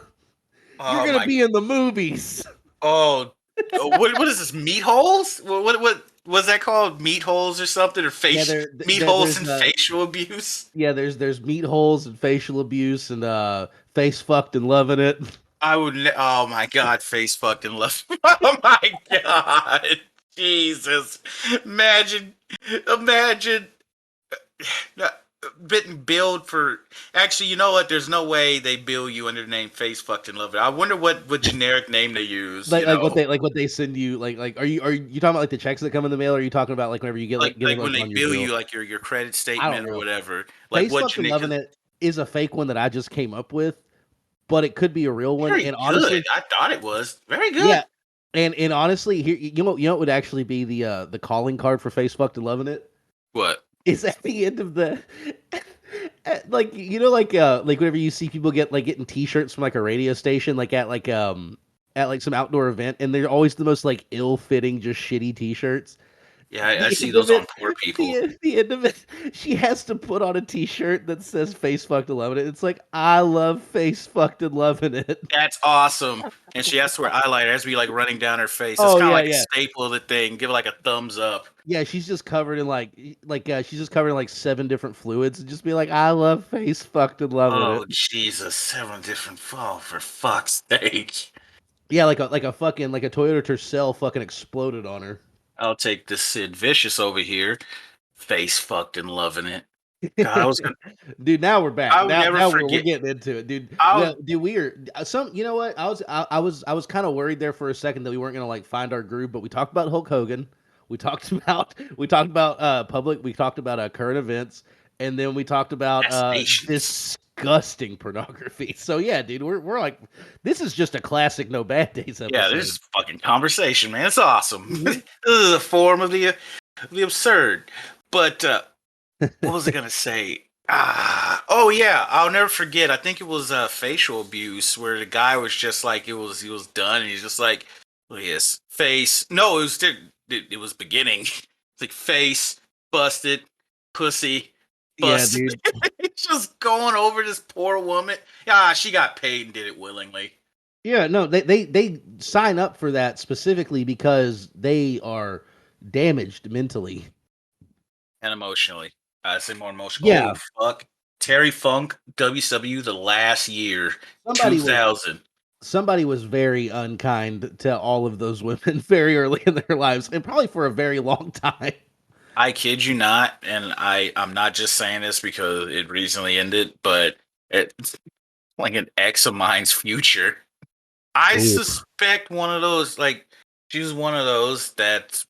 You're Oh gonna my. be in the movies. Oh, what is this? Meat holes? What was that called? Meat holes or something? Or Yeah, face meat holes there's and facial abuse? yeah, there's meat holes and facial abuse and face fucked and loving it. I would. Oh my god, face fucking love. Oh my god, Jesus! Imagine, imagine. No, bitten billed for. Actually, you know what? There's no way they bill you under the name Face Fucked and Love It. I wonder what generic name they use. You Like know, what they send you are you talking about like the checks that come in the mail, or are you talking about like whenever you get get it like when they on your bill bill? you like your credit I don't statement or know. whatever. Like Face what fucked and generic? loving it is a fake one that I just came up with, but it could be a real one. Very And good. honestly, I thought it was very good. yeah. And honestly, here you know what would actually be the calling card for face fucked and loving it What? is at the end of the like like whenever you see people getting t-shirts from like a radio station like at like some outdoor event, and they're always the most like ill-fitting just shitty t-shirts. Yeah, I The see end of those on it, poor people. the end of it, she has to put on a t-shirt that says face fucked and loving it. It's like, I love face fucked and loving it. That's awesome. And she has to wear eyeliner. It has to be like running down her face. It's Oh kind of yeah, like a yeah. staple of the thing. Give it like a thumbs up. Yeah, she's just covered in she's just covered in like 7 different fluids, and just be like, I love face fucked and loving it. Oh Jesus, 7 different. Oh, for fuck's sake! Yeah, like a fucking like a Toyota Tercel fucking exploded on her. I'll take this Sid Vicious over here. Face fucked and loving it. God, I was gonna. Dude, now we're back. I would never Now we're forget. getting into it, dude. I'll. Well, dude, we are some. You know what? I was kind of worried there for a second that we weren't gonna like find our groove, but we talked about Hulk Hogan. We talked about public. We talked about current events, and then we talked about Destinations. disgusting pornography. So yeah, dude, we're like, this is just a classic No Bad Days Yeah, episode. this is fucking conversation, man. It's awesome. Mhm. This is a form of the absurd. But what was I gonna say? Oh yeah, I'll never forget. I think it was facial abuse where the guy was just like he was done, and he's just like, look at his face. No, it was beginning. It's like face busted, pussy Yeah, busted. dude. It's just going over this poor woman. Yeah, she got paid and did it willingly Yeah, no, they sign up for that specifically because they are damaged mentally. and emotionally. I say more emotional. Yeah. Oh fuck, Terry Funk, WCW, the last year, Somebody was 2000. somebody was very unkind to all of those women very early in their lives, and probably for a very long time. I kid you not, and I'm not just saying this because it recently ended, but it's like an ex of mine's future. I Ooh. suspect one of those, like she's one of those that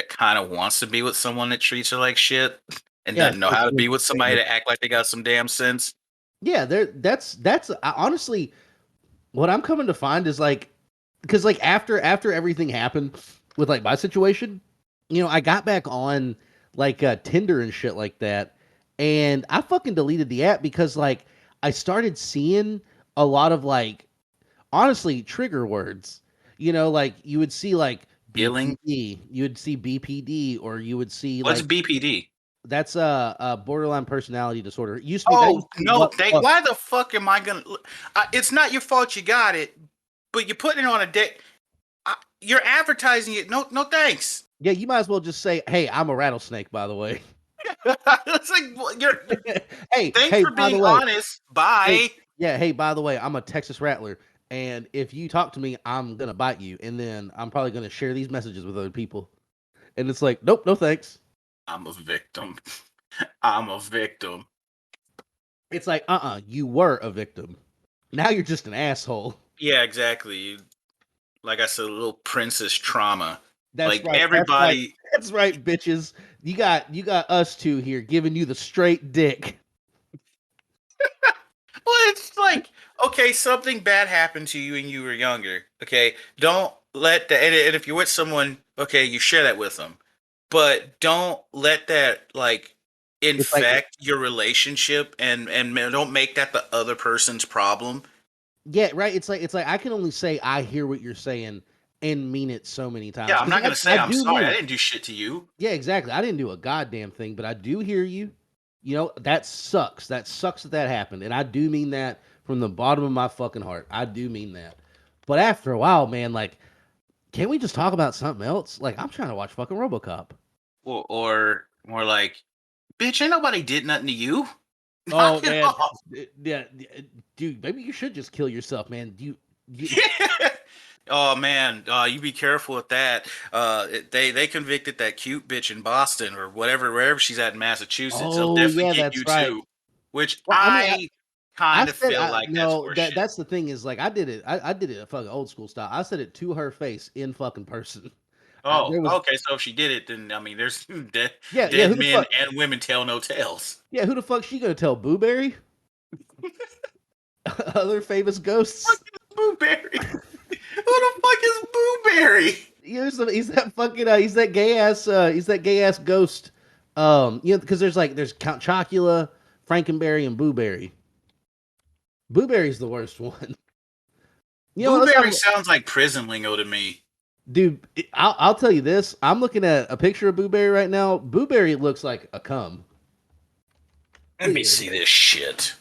kind of wants to be with someone that treats her like shit and Yeah, doesn't know how to be with somebody to act like they got some damn sense. yeah, that's honestly what I'm coming to find is like, because like after everything happened with like my situation, I got back on like Tinder and shit like that, and I fucking deleted the app because like I started seeing a lot of like, honestly, trigger words. Like you would see like Billing. BPD, you would see BPD, or you would see What's like, BPD? that's a borderline personality disorder. It used to be that Oh used to be no! what Why the fuck am I gonna? It's not your fault you got it, but you're putting it on a date. You're advertising it. No, no, thanks. Yeah, you might as well just say, "Hey, I'm a rattlesnake," by the way. It's like Hey, thanks hey, for by the being way, honest. hey, Bye. yeah, hey, by the way, I'm a Texas Rattler, and if you talk to me, I'm gonna bite you, and then I'm probably gonna share these messages with other people. And it's like, nope, no thanks. I'm a victim. I'm a victim. It's like, you were a victim. Now you're just an asshole. Yeah, exactly. Like I said, a little princess trauma. That's Like right. everybody. That's right, bitches. You got us two here giving you the straight dick. Well, it's like, okay, something bad happened to you when you were younger. Okay, don't let that. And if you're with someone, okay, you share that with them, but don't let that like It's like, infect your relationship, and don't make that the other person's problem. yeah, right. It's like I can only say I hear what you're saying and mean it so many Yeah, times I'm because not gonna I say I'm do sorry. mean I it. didn't do shit to you. Yeah, exactly. I didn't do a goddamn thing, but I do hear you. That sucks. That sucks that happened, and I do mean that from the bottom of my fucking heart. I do mean that. But after a while, man, like, can we just talk about something else? Like, I'm trying to watch fucking RoboCop. Or more like, bitch, ain't nobody did nothing to you. Oh Knock it man, off. yeah, dude, maybe you should just kill yourself, man. You Yeah. Oh man, you be careful with that. They convicted that cute bitch in Boston or whatever, wherever she's at in Massachusetts. They'll Oh definitely yeah, get that's you right. too. Which Well, I mean, I kind of said feel like that's no. horseshit. That's the thing is like I did it. I did it a fucking old school style. I said it to her face in fucking person. Oh, There was okay. So if she did it, then I mean, there's yeah. dead Who the men fuck? and women tell no tales. Yeah, who the fuck she gonna tell? Booberry? Other famous ghosts? Blueberry. Who the fuck is Blueberry? He's that fucking he's that gay ass ghost. Because there's Count Chocula, Frankenberry, and Booberry. Booberry's the worst one. Let's have Blueberry sounds like prison lingo to me. dude. I'll tell you this. I'm looking at a picture of Booberry right now. Booberry looks like a cum. Let Look me at this. see this shit.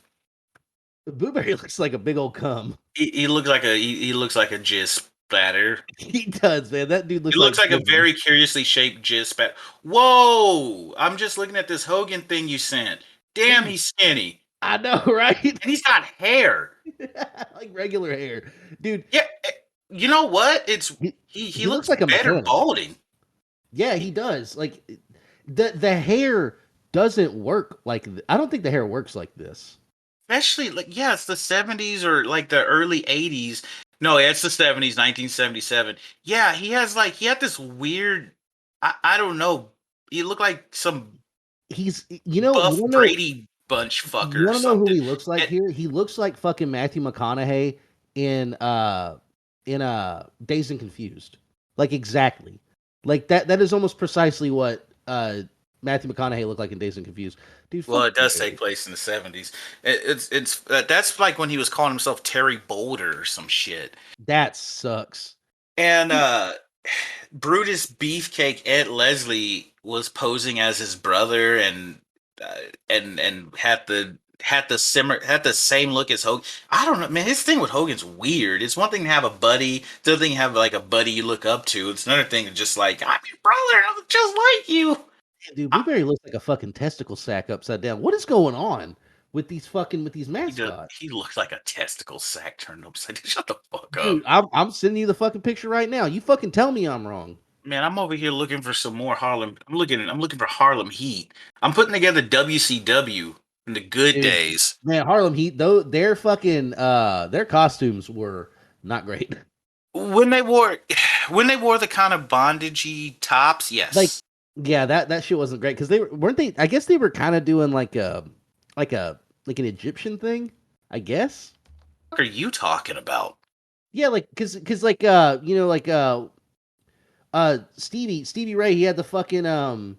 Booberry looks like a big old cum. He looks like he looks like a jizz spatter. He does, man. That dude He looks like looks like a prison. very curiously shaped jizz spat. Whoa! I'm just looking at this Hogan thing you sent. Damn, Dude, he's skinny. I know, right? And he's got hair. Like regular hair, dude. Yeah, you know what? It's He, he he looks looks like a better mechanic. balding. Yeah, he does. Like the hair doesn't work I don't think the hair works like this. Especially like yeah, it's the 70s or like the early 80s. No, it's the 70s, 1977. Yeah, he had this weird I don't know. He looked like some He's buff Brady Bunch you fucker or want to know who something. he looks like And, here? He looks like fucking Matthew McConaughey in Dazed and Confused. Like exactly. Like that is almost precisely what Matthew McConaughey looked like in Dazed and Confused. Dude, well, fuck it you, does take baby. place in the 70s. It's that's like when he was calling himself Terry Boulder or some shit. That sucks. And Brutus Beefcake Ed Leslie was posing as his brother uh, and had the same look as Hogan. I don't know, man. His thing with Hogan's weird. It's one thing to have a buddy, it's another thing to have like a buddy you look up to. It's another thing to just like I'm your brother, I'm just like you. Dude, I, Blueberry looks like a fucking testicle sack upside down. What is going on with these he does. mascots? He looks like a testicle sack turned upside down. Shut the fuck up. Dude, I'm sending you the fucking picture right now. You fucking tell me I'm wrong. Man, I'm over here looking for some more Harlem. I'm looking for Harlem Heat. I'm putting together WCW in the good Dude, days. man, Harlem Heat, though their fucking their costumes were not great. When they wore when they wore the kind of bondagey tops, Like, yes. yeah, that shit wasn't great because weren't they? I guess they were kind of doing like a like an Egyptian thing. I guess. What are you talking about? Yeah, like because like Stevie Ray, he had the fucking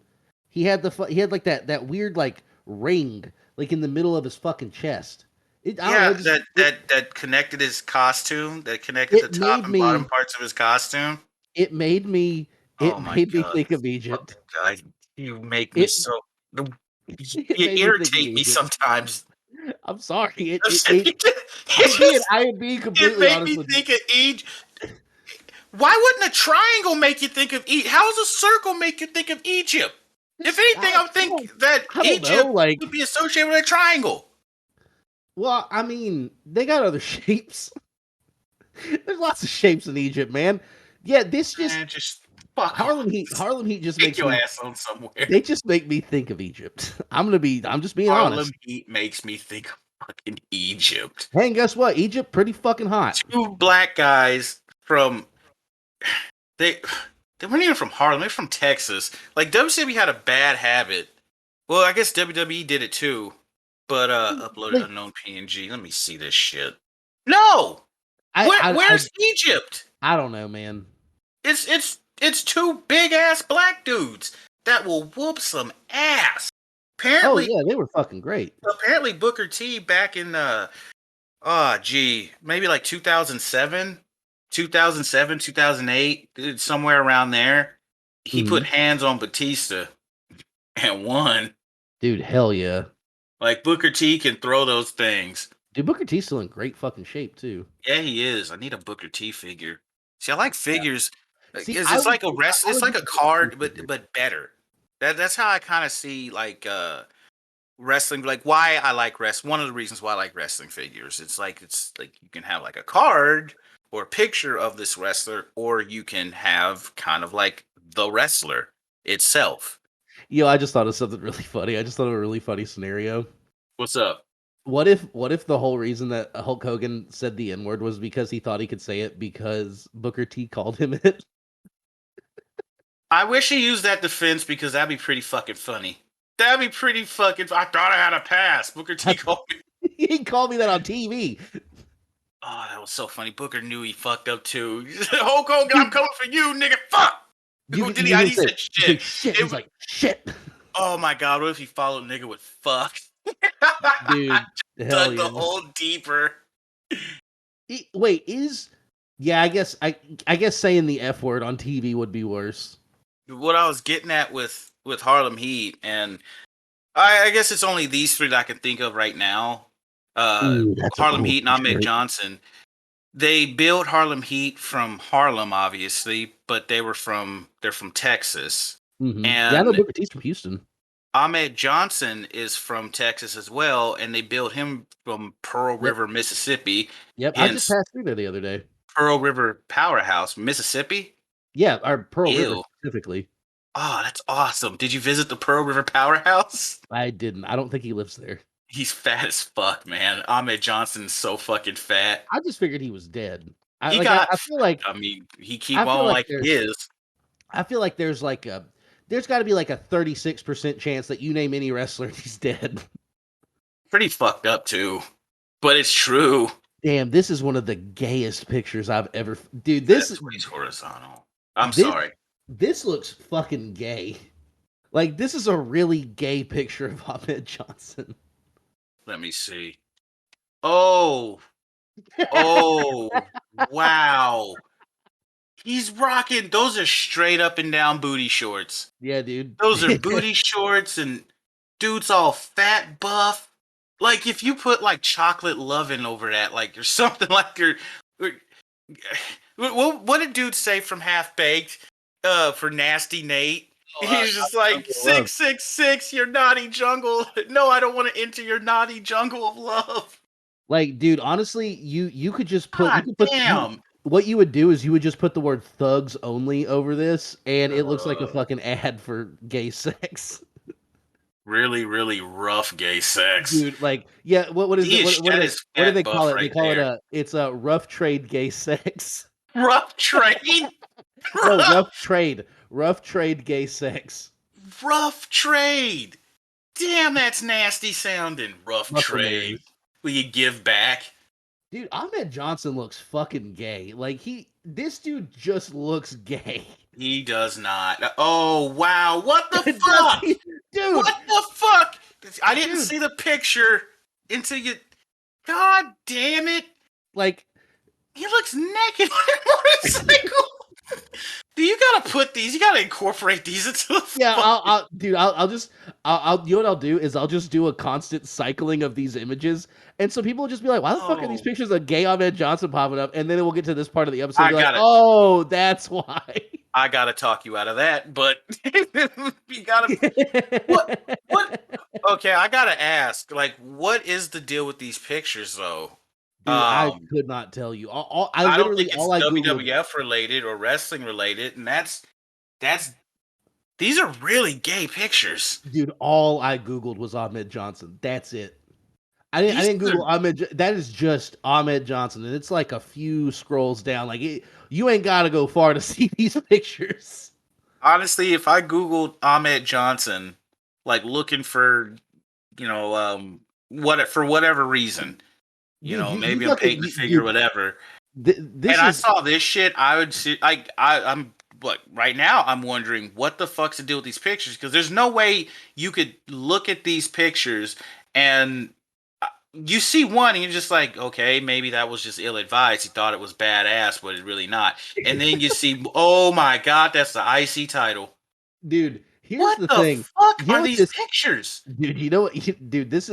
he had like that weird like ring like in the middle of his fucking chest. I don't know, Yeah, just that connected his costume, that connected the it top made and bottom me parts of his costume. it made me Oh it my made me god. think of Oh, Egypt. God, you make me It so it you made me think of irritate me Egypt. sometimes. I'm sorry. It I did. just I am being it completely made honest me with you. think of Egypt. Why wouldn't a triangle make you think of Egypt? How does a circle make you think of Egypt? If anything, I would think that I don't know. Egypt Like, would be associated with a triangle. well, I mean, they got other shapes. There's lots of shapes in Egypt, man. Yeah, this just Man, just fuck off. Harlem Heat just Take makes your me. ass on somewhere. They just make me think of Egypt. I'm just being Harlem honest. Heat makes me think of fucking Egypt. Hey, and guess what? Egypt pretty fucking hot. Two black guys from they they weren't even from Harlem. They're from Texas. Like WCW had a bad habit. Well, I guess WWE did it too. But uploaded Like, unknown PNG. Let me see this shit. No, I I where's Egypt? I don't know, man. It's two big ass black dudes that will whoop some ass. Oh Apparently, yeah, they were fucking great. apparently Booker T back in maybe like 2007, 2008, somewhere around there. He put Mhm. hands on Batista and won. Dude, hell yeah. Like Booker T can throw those things. Dude, Booker T's still in great fucking shape too. Yeah, he is. I need a Booker T figure. See, I like figures. See, It's like a I it's would like get a the Booker T card, figure. but better. That's how I kind of see like wrestling. Like why I like wrestling. One of the reasons why I like wrestling figures. It's like you can have like a card, or a picture of this wrestler, or you can have kind of like the wrestler itself. I just thought of something really funny. I just thought of a really funny scenario. What's up? What if the whole reason that Hulk Hogan said the N-word was because he thought he could say it because Booker T called him it? I wish he used that defense because that'd be pretty fucking funny. That'd be pretty fucking. I thought I had a pass. Booker T called me. He called me that on TV. Oh, that was so funny. Booker knew he fucked up too. Hulk Hogan, I'm coming for you, nigga. Fuck. You Did can he say, said shit. shit. He's like, shit. Oh my god, what if he followed nigga with fuck? Dude, hell Dug yeah. the hole deeper. Wait, I guess saying the F word on TV would be worse. What I was getting at with Harlem Heat, and I guess it's only these three that I can think of right now. That's a Harlem cool Heat and Ahmed shirt. Johnson. They built Harlem Heat from Harlem, obviously, but they're from Texas. Mm-hmm. And Yeah, I know Booker T's from Houston. Ahmed Johnson is from Texas as well, and they built him from Pearl River, Mississippi. Yep, I just passed through there the other day. Pearl River Powerhouse, Mississippi? Yeah, our Pearl River Ew. specifically. Oh, that's awesome. Did you visit the Pearl River Powerhouse? I didn't. I don't think he lives there. He's fat as fuck, man. Ahmed Johnson's so fucking fat. I just figured he was dead. I feel like he keep on like he is. I feel like there's got to be like a 36% chance that you name any wrestler, he's dead. Pretty fucked up too, but it's true. Damn, this is one of the gayest pictures I've ever. Dude, this is he's horizontal. I'm sorry. This looks fucking gay. Like, this is a really gay picture of Ahmed Johnson. Let me see. Oh, wow. He's rocking. Those are straight up and down booty shorts. Yeah, dude. Those are booty shorts, and dude's all fat, buff. Like, if you put like chocolate loving over that, like, or something like what did dude say from Half Baked? For Nasty Nate. He's just like 666, your naughty jungle. No, I don't want to enter your naughty jungle of love. Like, dude, honestly, you could just put. Damn. What you would do is you would just put the word thugs only over this, and it looks like a fucking ad for gay sex. Really, really rough gay sex. Dude, like, yeah, what is it? What do they call it? Right, they call it it's a rough trade gay sex. Rough trade? No, rough trade gay sex. Rough trade. Damn, that's nasty sounding. Rough trade. Will you give back? Dude, Ahmed Johnson looks fucking gay. Like, this dude just looks gay. He does not. Oh, wow. What the fuck? Dude. What the fuck? I didn't see the picture until you... God damn it. Like... He looks naked on a motorcycle. Dude, you gotta put these. You gotta incorporate these into the. Yeah, I'll you know what I'll do is I'll just do a constant cycling of these images, and so people will just be like, "Why the fuck are these pictures of gay Ahmed Johnson popping up?" And then we'll get to this part of the episode. And be like, oh, that's why. I gotta talk you out of that, but you gotta. What? Okay, I gotta ask. Like, what is the deal with these pictures, though? Dude, I could not tell you. I don't think it's WWF related or wrestling related, and that's these are really gay pictures. Dude, all I Googled was Ahmed Johnson. That's it. I didn't Google Ahmed. That is just Ahmed Johnson, and it's like a few scrolls down. Like, you ain't got to go far to see these pictures. Honestly, if I Googled Ahmed Johnson, like looking for, for whatever reason. Maybe I'm painting the figure, whatever. I saw this shit. I would see, I'm right now. I'm wondering what the fuck's the deal with these pictures, because there's no way you could look at these pictures and you see one and you're just like, okay, maybe that was just ill advised. He thought it was badass, but it's really not. And then you see, oh my god, that's the IC title, dude. Here's the thing. What the fuck are these pictures, dude? You know what, dude? This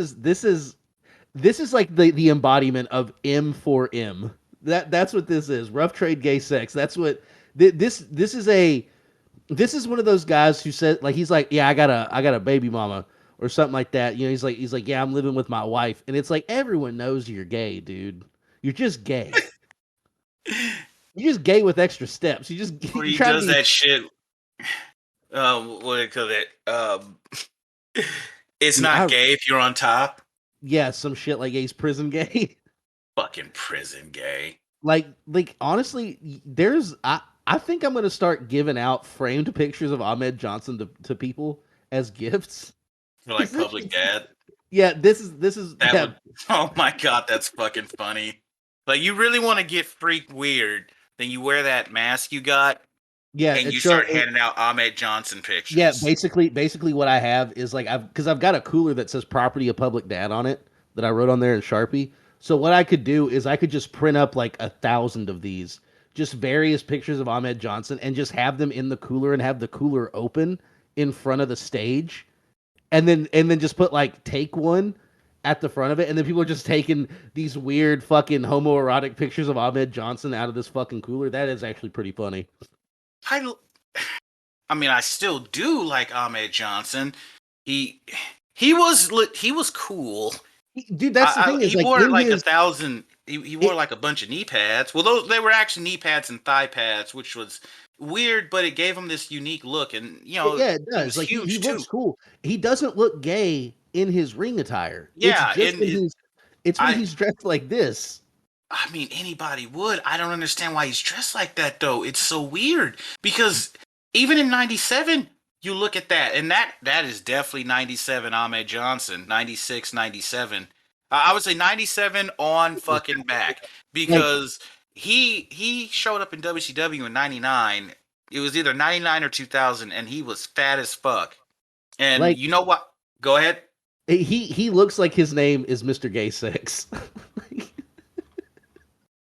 is like the embodiment of M4M. That's what this is. Rough trade gay sex. That's what this is one of those guys who said, like, he's like, yeah, I got a baby mama or something like that. He's like, yeah, I'm living with my wife. And it's like, everyone knows you're gay, dude. You're just gay. You're just gay with extra steps. You just Where you he try to does be that shit. What do you call it? It's dude. not gay if you're on top. Yeah, some shit like he's prison gay. Fucking prison gay. like honestly, there's I think I'm gonna start giving out framed pictures of Ahmed Johnson to people as gifts. For like public dad. Yeah, this is That yeah would. Oh my god, that's fucking funny. Like you really want to get freak weird, then you wear that mask you got, yeah. and It you show start handing out Ahmed Johnson yeah. pictures. Basically, what I have is like I've got a cooler that says "Property of Public Dad" on it that I wrote on there in Sharpie. So what I could do is I could just print up like 1,000 of these, just various pictures of Ahmed Johnson, and just have them in the cooler and have the cooler open in front of the stage, and then just put like take one at the front of it, and then people are just taking these weird fucking homoerotic pictures of Ahmed Johnson out of this fucking cooler. That is actually pretty funny. I, I mean, I still do like Ahmed Johnson. He he was cool. Dude, that's the thing is He like wore in like his 1,000. He wore like a bunch of knee pads. Well, those they were actually knee pads and thigh pads, which was weird, but it gave him this unique look. And yeah, it he does. was Like he huge too. looks cool. He doesn't look gay in his ring attire. It's Yeah, just and when I he's dressed like this. I mean anybody would. I don't understand why he's dressed like that though. It's so weird because even in '97, you look at that, and that is definitely '97 Ahmed Johnson, '96, '97. I would say '97 on fucking back Like because he showed up in WCW in '99. It was either '99 or 2000, and he was fat as fuck. And like you know what? Go ahead. he looks like his name is Mr. Gay Sex.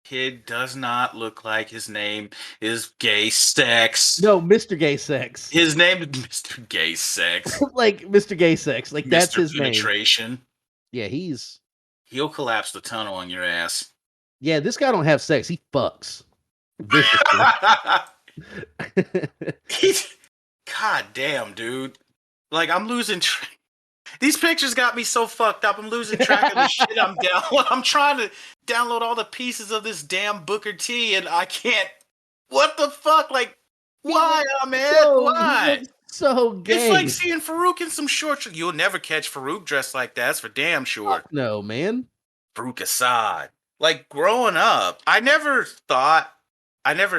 Kid does not look like his name is Gay Sex. No, Mr. Gay Sex. His name is Mr. Gay Sex. Like Mr. Gay Sex. Like that's Mr. his name. Penetration. Yeah, he's He'll collapse the tunnel on your ass. yeah. This guy don't have sex. He fucks viciously. God damn, dude. Like, I'm losing these pictures got me so fucked up. I'm losing track of the shit I'm down. I'm trying to download all the pieces of this damn Booker T, and I can't. What the fuck? Like, why, Ahmed? Why? So gay. It's like seeing Farouk in some shorts. You'll never catch Farouk dressed like that. That's for damn sure. Fuck no, man. Farouk Assad. Like growing up, I never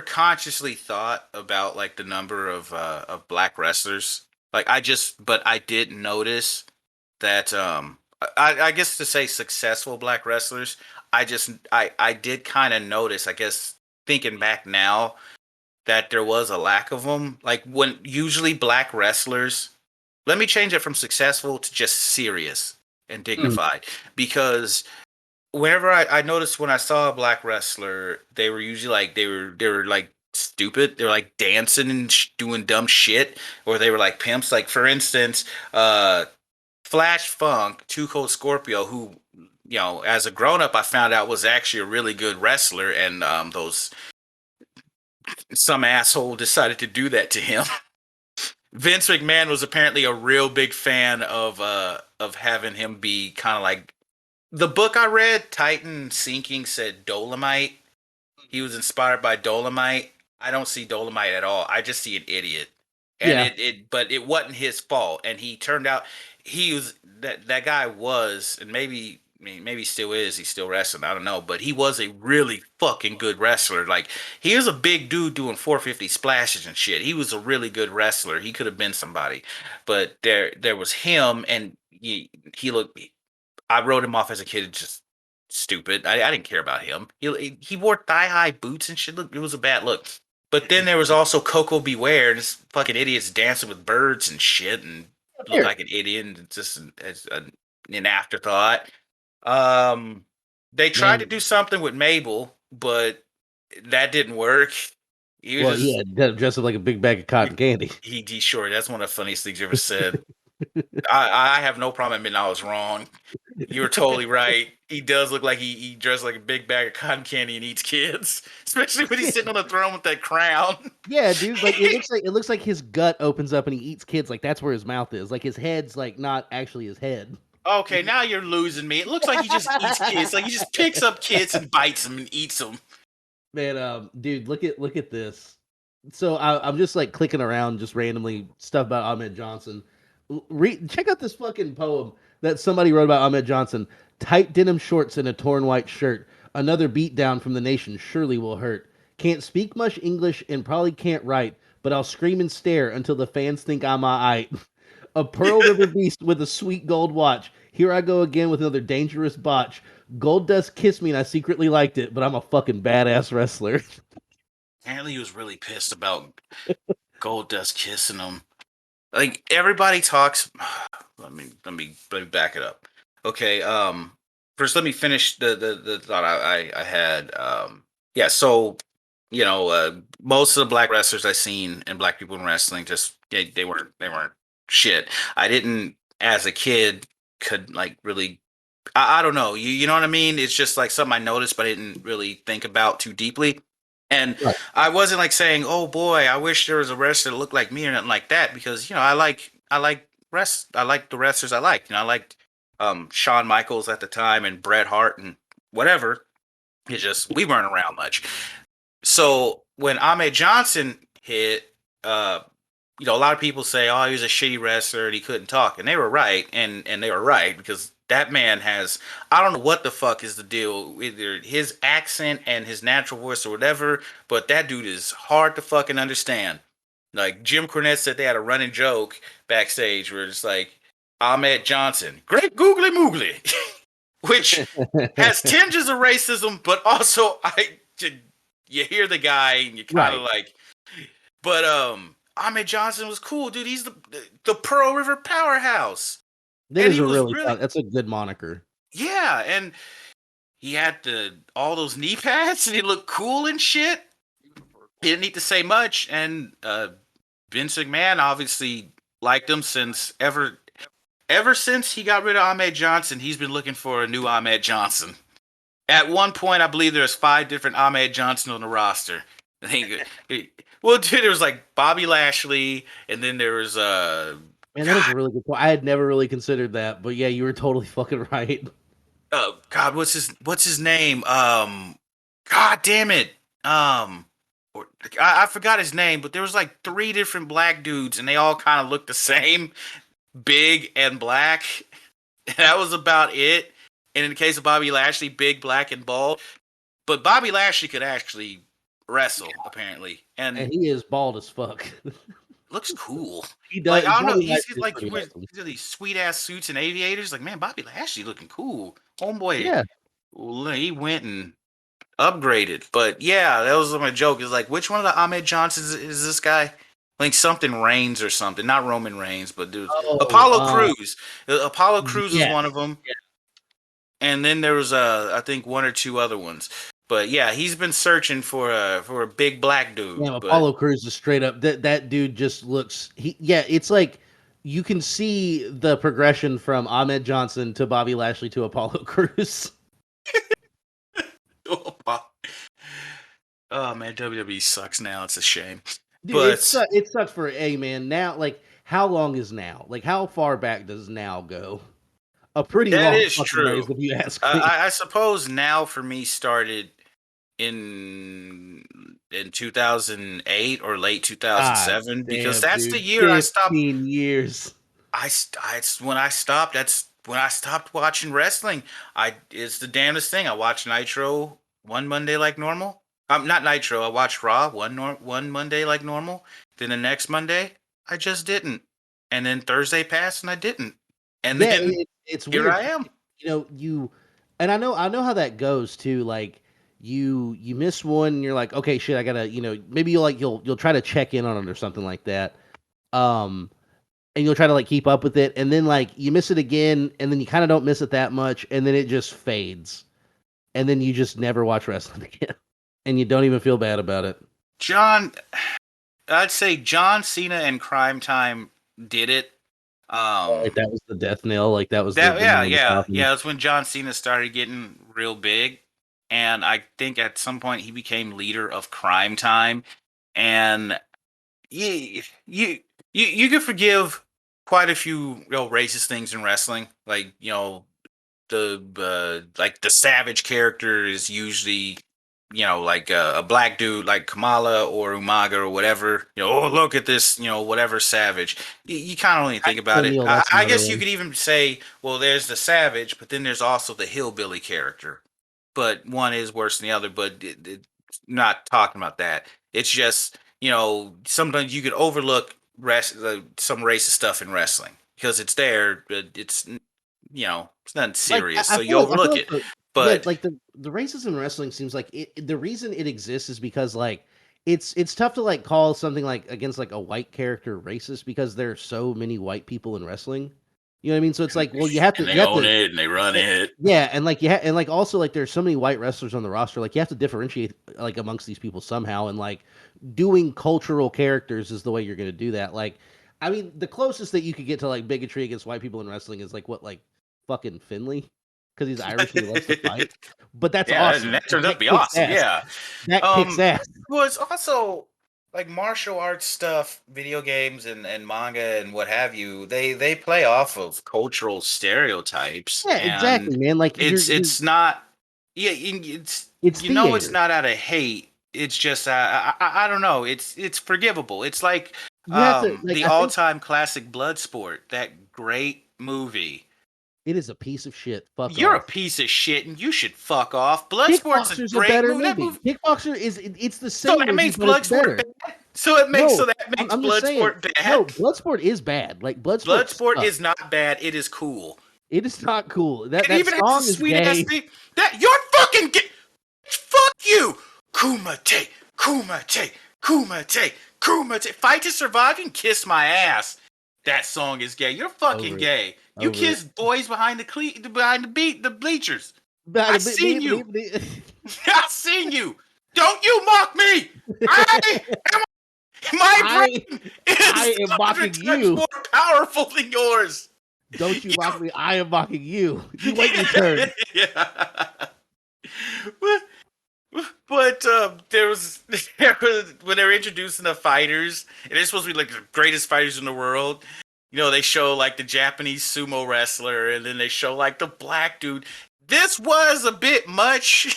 consciously thought about like the number of black wrestlers. But I did notice that I guess to say successful black wrestlers, I did kind of notice. I guess thinking back now that there was a lack of them. Like when usually black wrestlers, let me change it from successful to just serious and dignified because whenever I noticed when I saw a black wrestler, they were usually like they were like stupid. They were like dancing and doing dumb shit, or they were like pimps. Like for instance, Flash Funk, Too Cold Scorpio, who as a grown up, I found out was actually a really good wrestler, and those some asshole decided to do that to him. Vince McMahon was apparently a real big fan of having him be kind of like the book I read, Titan Sinking, said Dolomite. He was inspired by Dolomite. I don't see Dolomite at all. I just see an idiot. And but it wasn't his fault. And he turned out he was that guy was, and maybe still is, he's still wrestling, I don't know, but he was a really fucking good wrestler. Like he was a big dude doing 450 splashes and shit. He was a really good wrestler. He could have been somebody. But there was him, and he looked, I wrote him off as a kid just stupid. I didn't care about him. He wore thigh high boots and shit. Look, it was a bad look. But then there was also Coco Beware, and this fucking idiots dancing with birds and shit, and look like an idiot, and just as an afterthought. They tried to do something with Mabel, but that didn't work. He had dressed up like a big bag of cotton candy. He sure. That's one of the funniest things you ever said. I have no problem admitting I was wrong. You were totally right. He does look like he dressed like a big bag of cotton candy and eats kids, especially when he's sitting on the throne with that crown. Yeah, dude. Like it looks like his gut opens up and he eats kids. Like that's where his mouth is. Like his head's like not actually his head. Okay, now you're losing me. It looks like he just eats kids. Like he just picks up kids and bites them and eats them. Man, dude, look at this. So I'm just like clicking around, just randomly stuff about Ahmed Johnson. Check out this fucking poem that somebody wrote about Ahmed Johnson. Tight denim shorts and a torn white shirt. Another beatdown from the nation surely will hurt. Can't speak much English and probably can't write, but I'll scream and stare until the fans think I'm alright. A Pearl River beast with a sweet gold watch. Here I go again with another dangerous botch. Gold Dust kissed me and I secretly liked it, but I'm a fucking badass wrestler. Apparently, he was really pissed about Gold Dust kissing him. Like everybody talks. Let me back it up. Okay. First, let me finish the thought I had. Yeah. So most of the black wrestlers I seen and black people in wrestling just they weren't shit. I didn't as a kid could like really I don't know. You know what I mean? It's just like something I noticed, but I didn't really think about too deeply. And Right. I wasn't like saying, "Oh boy, I wish there was a wrestler that looked like me" or nothing like that, because I like the wrestlers I liked. I liked Shawn Michaels at the time and Bret Hart and whatever. It's just we weren't around much. So when Ahmed Johnson hit, a lot of people say, "Oh, he was a shitty wrestler and he couldn't talk," and they were right, and they were right because that man has I don't know what the fuck is the deal with either his accent and his natural voice or whatever, but that dude is hard to fucking understand. Like Jim Cornette said, they had a running joke backstage where it's like Ahmed Johnson, great googly moogly, which has tinges of racism, but also you hear the guy and you kind of Right. like, but Ahmed Johnson was cool, dude. He's the Pearl River powerhouse, That and is he a was really really that's a good moniker. yeah, and he had all those knee pads and he looked cool and shit. He didn't need to say much, and Vince McMahon obviously liked him since ever since he got rid of Ahmed Johnson. He's been looking for a new Ahmed Johnson. At one point, I believe there's 5 different Ahmed Johnson on the roster. I think, well, dude, there was like Bobby Lashley, and then there was Man, that is God, a really good point. I had never really considered that, but yeah, you were totally fucking right. God, what's his name? God damn it, I forgot his name, but there was like 3 different black dudes, and they all kind of looked the same, big and black. And that was about it. And in the case of Bobby Lashley, big, black, and bald. But Bobby Lashley could actually wrestle, apparently, And and he is bald as fuck. looks cool. He Like does. I don't know, Bobby he's Lashley is like he pretty wears handsome. these sweet ass suits and aviators. Like man, Bobby Lashley looking cool. Homeboy, Yeah, he went and upgraded. But yeah, that was my joke. Is like which one of the Ahmed Johnsons is this guy? Like something Reigns or something, not Roman Reigns, but dude, Oh, Apollo Crews. Apollo Crews was yes. one of them, and then there was I think 1 or 2 other ones. But yeah, he's been searching for a big black dude. Damn, But Apollo Crews is straight up. That dude just looks. Yeah, it's like you can see the progression from Ahmed Johnson to Bobby Lashley to Apollo Crews. oh man, WWE sucks now. It's a shame. Dude, But it sucks for a man now. Like, how long is now? Like, how far back does now go? A pretty that long is fucking ways, true. if you ask me. I suppose now for me started in 2008 or late God 2007 because damn, that's the dude, year I stopped. 15 years. It's when I stopped. That's when I stopped watching wrestling. It's the damnedest thing. I watched Nitro one Monday like normal. Not Nitro. I watched Raw one Monday like normal. Then the next Monday I just didn't. And then Thursday passed and I didn't. And Yeah, then it's here weird. I am. You and I know how that goes too. Like you miss one, and you're like, okay, shit, I gotta, maybe you'll try to check in on it or something like that. Um, and you'll try to like keep up with it, and then like you miss it again, and then you kind of don't miss it that much, and then it just fades, and then you just never watch wrestling again, and you don't even feel bad about it. John, I'd say John Cena and Crime Time did it. Like Um, that was the death knell. Like that was that the yeah, nail in the yeah, coffin. yeah. That's when John Cena started getting real big, and I think at some point he became leader of Crime Time. And you you you could forgive quite a few racist things in wrestling, like the like the Savage character is usually like a black dude like Kamala or Umaga or whatever, oh, look at this, whatever savage. You kind of only think about it. Neil, I, that's I another guess you one. could even say, well, there's the savage, but then there's also the hillbilly character. But one is worse than the other. But not talking about that. It's just sometimes you could overlook some racist stuff in wrestling because it's there, but it's nothing Like serious, I so you feel like overlook it. yeah, But like the racism in wrestling seems like the reason it exists is because like it's tough to like call something like against like a white character racist because there are so many white people in wrestling. You know what I mean? So it's like, well, and they you have own to it and they run it. yeah, and like and like also like there's so many white wrestlers on the roster, like you have to differentiate like amongst these people somehow, and like doing cultural characters is the way you're going to do that. Like, I mean, the closest that you could get to like bigotry against white people in wrestling is like what like fucking Finley because he's Irish and he loves to fight. But that's Yeah, and awesome. that turns out to That be kicks awesome. ass. Yeah. That kicks ass. Was also like martial arts stuff, video games and manga and what have you. They play off of cultural stereotypes, Yeah, and exactly, man. Like you're it's not. Yeah, it's it's it's theater. not out of hate. It's just I don't know. It's forgivable. It's like You have to like the I all think time classic Bloodsport, that great movie. it is a piece of shit. Fuck You're a off. piece of shit and you should fuck off. Bloodsport's a Kickboxer's a great better movie. That movie. movie. Kickboxer it's the So same that movie, makes but it's Bloodsport better. bad. So No, that makes I'm just saying. Bloodsport bad. No, Bloodsport is bad. Like Bloodsport Bloodsport sucks. is not bad. It is cool. It is not cool. That It that even has a song is sweet ass gay. thing. That you're fucking gay. Fuck you. Kumite, Kumite, Kumite, Kumite. Fight to survive and kiss my ass. That song is gay. You're fucking Over it. gay. You Over it. kiss boys behind the bleachers. But- I but- seen you. but- I seen you. Don't you mock me. I am my brain I is am mocking 100 times you. more powerful than yours. Don't you mock me. I am mocking you. You wait your turn. Yeah. But when they were introducing the fighters, and they're supposed to be like the greatest fighters in the world. They show like the Japanese sumo wrestler, and then they show like the black dude. This was a bit much,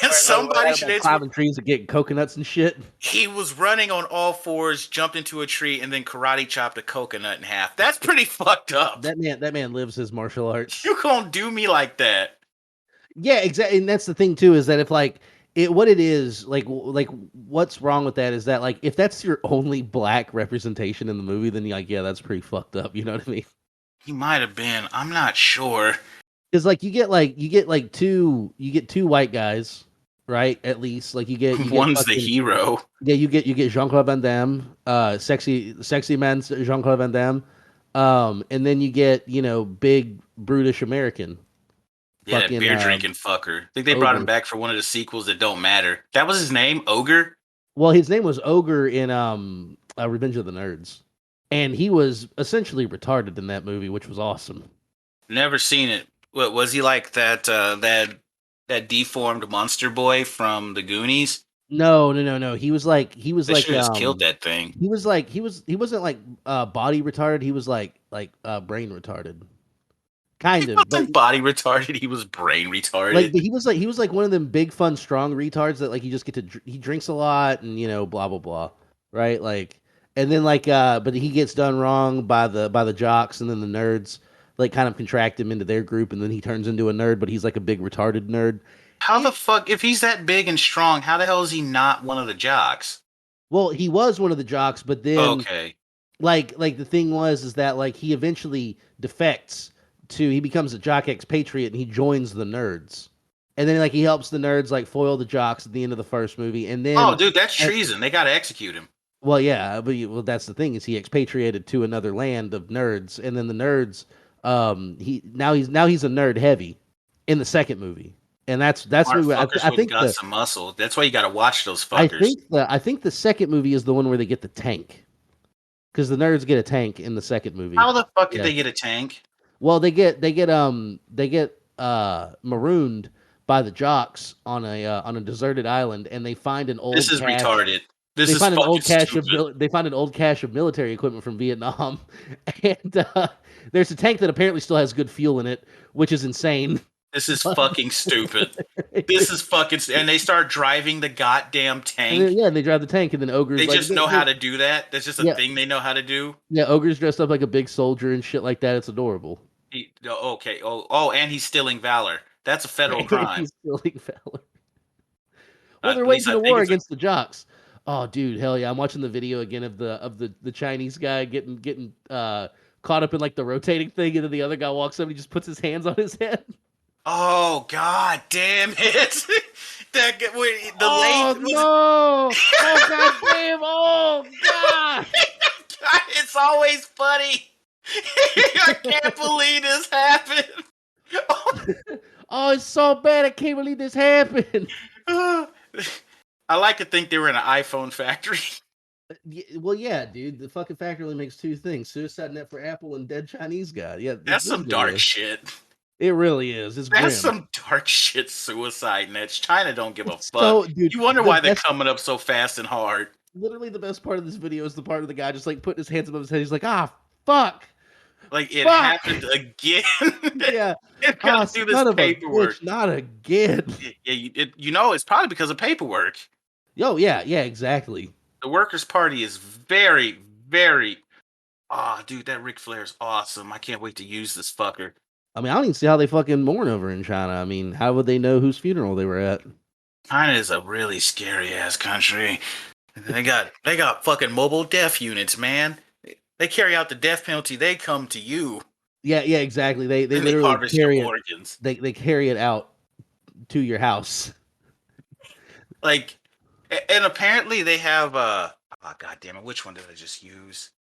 and somebody should. Climbing trees and getting coconuts and shit. He was running on all fours, jumped into a tree, and then karate chopped a coconut in half. That's pretty fucked up. That man lives his martial arts. You can't do me like that. Yeah, exactly. And that's the thing too, is that if like what it is like what's wrong with that is that like if that's your only black representation in the movie, then you're like, yeah, that's pretty fucked up. You know what I mean? He might have been. I'm not sure. Because like you get two white guys, right? At least like you get One's fucking, the hero. Yeah, you get Jean-Claude Van Damme, sexy man Jean-Claude Van Damme, and then you get big brutish American. Yeah, that Fucking, beer drinking fucker. I think they brought him Ogre. back for one of the sequels that don't matter. That was his name, Ogre. Well, his name was Ogre in Revenge of the Nerds, and he was essentially retarded in that movie, which was awesome. Never seen it. What was he like? That deformed monster boy from the Goonies? No. He was like They should have just killed that thing. He wasn't like body retarded. He was like brain retarded. Kind He of, but wasn't body retarded. He was brain retarded. like he was like one of them big fun strong retards that like you just get to he drinks a lot and blah blah blah, right? Like and then like but he gets done wrong by the jocks, and then the nerds like kind of contract him into their group, and then he turns into a nerd, but he's like a big retarded nerd. How the fuck, if he's that big and strong, how the hell is he not one of the jocks? Well, he was one of the jocks, but then Okay. like the thing was is that like he eventually defects he becomes a jock expatriate and he joins the nerds. And then like he helps the nerds like foil the jocks at the end of the first movie. And then Oh, dude, that's treason. They got to execute him. well, yeah, but that's the thing is he expatriated to another land of nerds, and then the nerds he's a nerd heavy in the second movie. And that's movie, I think got some muscle. That's why you got to watch those fuckers. I think the second movie is the one where they get the tank. Cuz the nerds get a tank in the second movie. How the fuck did they get a tank? Well, they get marooned by the jocks on a deserted island, and they find an old. This is cache. retarded. This They is find an old fucking cache stupid. they find an old cache of military equipment from Vietnam, and there's a tank that apparently still has good fuel in it, which is insane. This is fucking stupid. This is fucking and they start driving the goddamn And tank. then, yeah, they drive the tank, and then Ogre's They like, just know how to do that. That's just a yeah, thing they know how to do. yeah, Ogre's dressed up like a big soldier and shit like that. It's adorable. Okay. Oh, and he's stealing valor. That's a federal crime. He's stealing valor. Well, they're At least waging I a think war it's a. against the jocks. Oh, dude, hell yeah! I'm watching the video again of the Chinese guy getting caught up in like the rotating thing, and then the other guy walks up and he just puts his hands on his head. Oh god damn it! The Oh late was. no! Oh god damn! Oh god! It's always funny. I can't believe this happened. Oh, it's so bad! I can't believe this happened. I like to think they were in an iPhone factory. Well, yeah, dude. The fucking factory only makes two things: suicide net for Apple and dead Chinese guy. Yeah, That's this some video. dark shit. It really is. It's That's grim. some dark shit suicide nets. China don't give a It's fuck. so, dude, You wonder the why they're best- coming up so fast and hard. Literally, the best part of this video is the part of the guy just like putting his hands above his head. He's like, ah, fuck. Like it Fuck! happened again. Yeah. It gotta do this son of a paperwork. bitch, not again. Yeah, it's probably because of paperwork. Yo, yeah, exactly. The Workers' Party is very, very. Oh, dude, that Ric Flair is awesome. I can't wait to use this fucker. I mean, I don't even see how they fucking mourn over in China. I mean, how would they know whose funeral they were at? China is a really scary ass country. They got fucking mobile death units, man. They carry out the death penalty. They come to you. Yeah, exactly. They And they literally harvest carry your it. organs. They carry it out to your house. Like, and apparently they have oh god damn it, which one did I just use?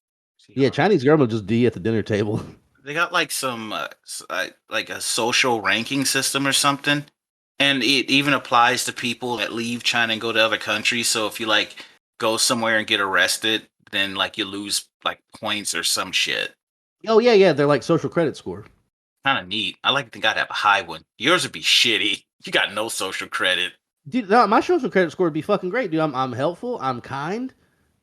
Yeah, Chinese government just D at the dinner table. They got like some like a social ranking system or something, and it even applies to people that leave China and go to other countries. So if you like go somewhere and get arrested, then like you lose like points or some shit. Oh yeah, they're like social credit score. Kind of neat. I like to think I'd have a high one. Yours would be shitty. You got no social credit. Dude, no, my social credit score would be fucking great, dude. I'm helpful, I'm kind,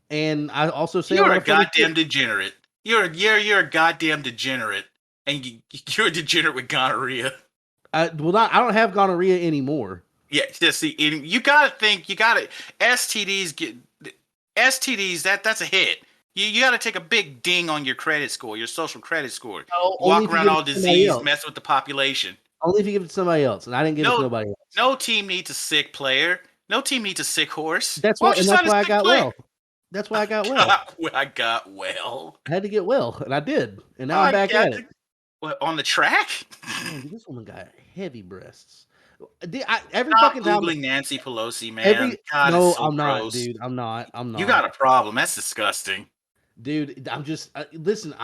and I also say You're lot a of funny goddamn shit. degenerate. You're a goddamn degenerate, and you're a degenerate with gonorrhea. I don't have gonorrhea anymore. Yeah, just see, you gotta think. You gotta STDs. That's a hit. You got to take a big ding on your credit score, your social credit score. No, only Walk if you around give all it to somebody diseased, else. mess with the population. Only if you give it to somebody else, and I didn't give it to nobody else. No team needs a sick player. No team needs a sick horse. That's Why why, don't you and that's sign a why I sick got player? well. That's why I got well. I got well. I had to get well, and I did, and now I'm back at it. What, on the track? Man, dude, this woman got heavy breasts. Every Stop fucking time. Googling Nancy Pelosi, man. God, No, it's so I'm not, gross. dude. I'm not. You got a problem. That's disgusting. Dude, I'm just listen.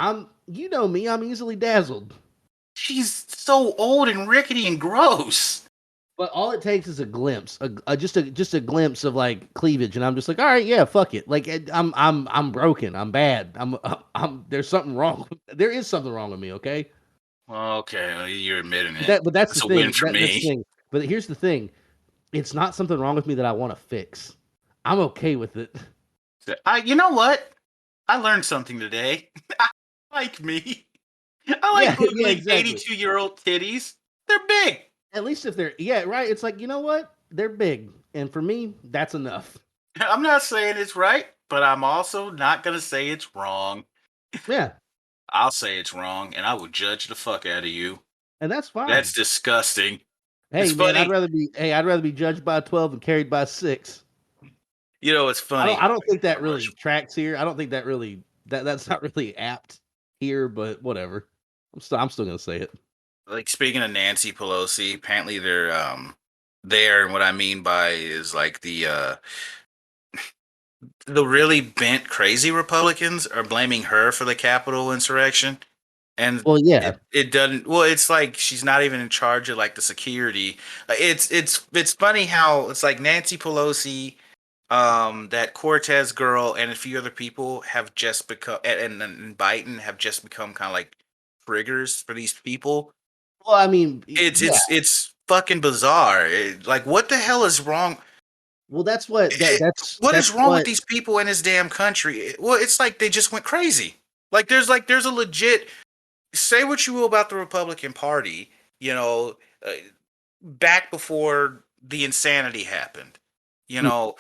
You know me. I'm easily dazzled. She's so old and rickety and gross. But all it takes is a glimpse, just a glimpse of like cleavage, and I'm just like, all right, yeah, fuck it. Like I'm broken. I'm bad. There's something wrong. There is something wrong with me. Okay. Okay, well, you're admitting it. But that's It's the a thing. win for That's me. the thing. But here's the thing. It's not something wrong with me that I want to fix. I'm okay with it. You know what? I learned something today. I like me. I like Googling exactly. 82-year-old titties. They're big. At least if they're right. It's like, you know what? They're big, and for me, that's enough. I'm not saying it's right, but I'm also not gonna say it's wrong. Yeah, I'll say it's wrong, and I will judge the fuck out of you. and that's fine. That's disgusting. Hey it's man, funny. I'd rather be judged by 12 and carried by 6. You know, it's funny. I don't think that really tracks here. I don't think that really that's not really apt here, but whatever. I'm still gonna say it. Like, speaking of Nancy Pelosi, apparently they're there, and what I mean by is like the really bent crazy Republicans are blaming her for the Capitol insurrection. And well, yeah, it doesn't. Well, it's like she's not even in charge of like the security. It's funny how it's like Nancy Pelosi, that Cortez girl, and a few other people have just become, and Biden have just become kind of like triggers for these people. Well, I mean, it's fucking bizarre. Like, what the hell is wrong? Well, that's what what is wrong with these people in this damn country? Well, it's like they just went crazy. Like, there's a legit. Say what you will about the Republican Party, you know, back before the insanity happened. You Hmm. know,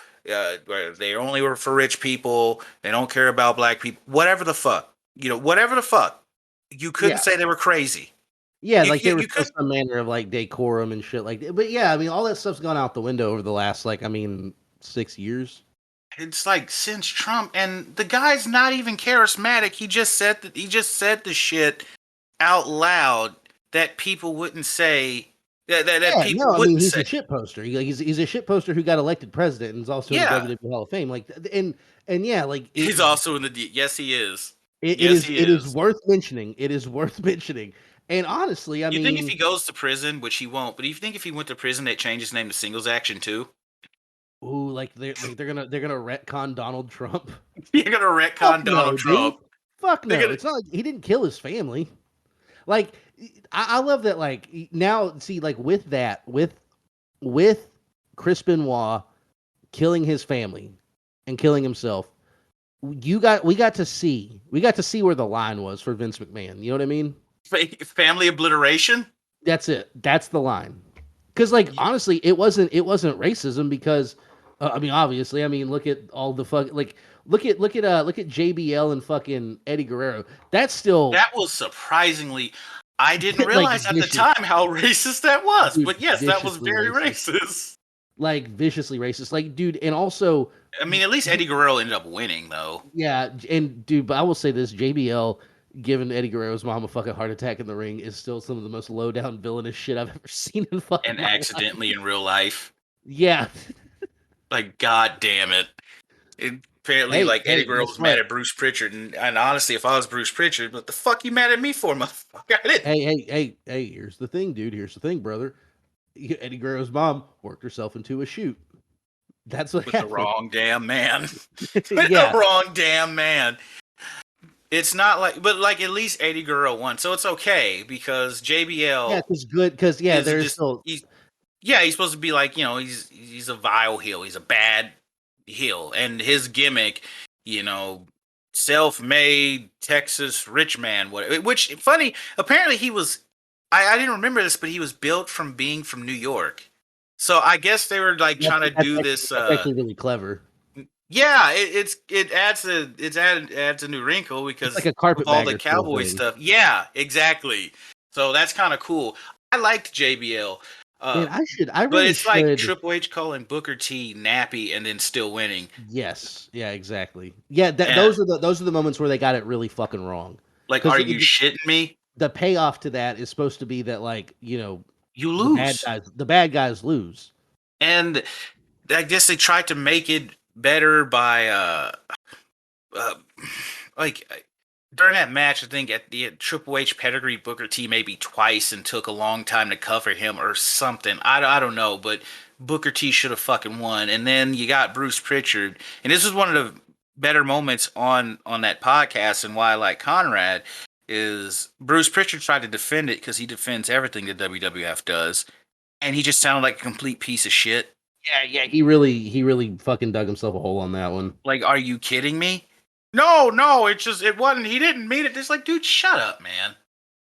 where they only were for rich people. They don't care about black people. Whatever the fuck. Whatever the fuck. You couldn't Yeah. say they were crazy. Yeah, You like you, there was you still could. some manner of like decorum and shit like that. But yeah, I mean, all that stuff's gone out the window over the last 6 years. It's like since Trump, and the guy's not even charismatic. He just said the shit out loud that people wouldn't say that Yeah, people no, I mean wouldn't he's a say. shit poster. He's a shit poster who got elected president and is also in the Yeah, WWE Hall of Fame. And yeah, he's also in the yes he is. it Yes is he it is is. worth mentioning. It is worth mentioning. And honestly, I You think if mean, he goes to prison, which he won't, but do you think if he went to prison, they'd change his name to Singles Action too? ooh, like they're gonna retcon Donald Trump. You're gonna Fuck retcon no, Donald dude. Trump. Fuck They're no. gonna It's not like he didn't kill his family. Like I love that. Like now, see, like with Chris Benoit killing his family and killing himself, we got to see where the line was for Vince McMahon. You know what I mean? family obliteration. That's it. That's the line. Because honestly, it wasn't racism because I mean obviously I mean look at all the fuck like look at JBL and fucking Eddie Guerrero. That's still That was surprisingly. I didn't like realize at the vicious, time how racist that was, dude, but yes, that was viciously very racist. racist. Like viciously racist. Like dude, and also I mean, at least Eddie Guerrero ended up winning, though. yeah, and dude, but I will say this: JBL giving Eddie Guerrero's mom a fucking heart attack in the ring is still some of the most low down villainous shit I've ever seen in fucking And my life. accidentally in real life. Yeah. Like, god damn it. Apparently, Hey, like, Eddie hey, Guerrero guess was mad what? at Bruce Pritchard. And honestly, if I was Bruce Pritchard, what the fuck you mad at me for, motherfucker? I didn't. Hey, here's the thing, dude. Here's the thing, brother. Eddie Guerrero's mom worked herself into a shoot. That's what With the happened. wrong damn man. With the Yeah. wrong damn man. It's not like, but like at least Eddie Guerrero won, so it's okay because Yeah, JBL because yeah, is there's just still he's supposed to be like he's a vile heel, he's a bad heel, and his gimmick, you know, self-made Texas rich man. Which funny, apparently he was. I didn't remember this, but he was built from being from New York. So I guess they were like that's trying to that's do actually this. that's actually really clever. Yeah, it adds a new wrinkle It's like because a of all the carpetbagger sort of cowboy thing. stuff. Yeah, exactly. So that's kind of cool. I liked JBL, Man, uh, I but really it's like should. Triple H calling Booker T nappy and then still winning. Yes, yeah, exactly. Yeah, And those are the moments where they got it really fucking wrong. like, Because are you shitting me? the payoff to that is supposed to be that You the bad lose. guys lose. And I guess they tried to make it better by uh like during that match, I think at the Triple H pedigree Booker T maybe twice and took a long time to cover him or something. I don't know, but Booker T should have fucking won. And then you got Bruce Pritchard, and this was one of the better moments on that podcast, and why I like Conrad is Bruce Pritchard tried to defend it because he defends everything that WWF does, and he just sounded like a complete piece of shit. Yeah, he really fucking dug himself a hole on that one. Like, are you kidding me? No, no, it wasn't. He didn't mean it. It's like, dude, shut up, man.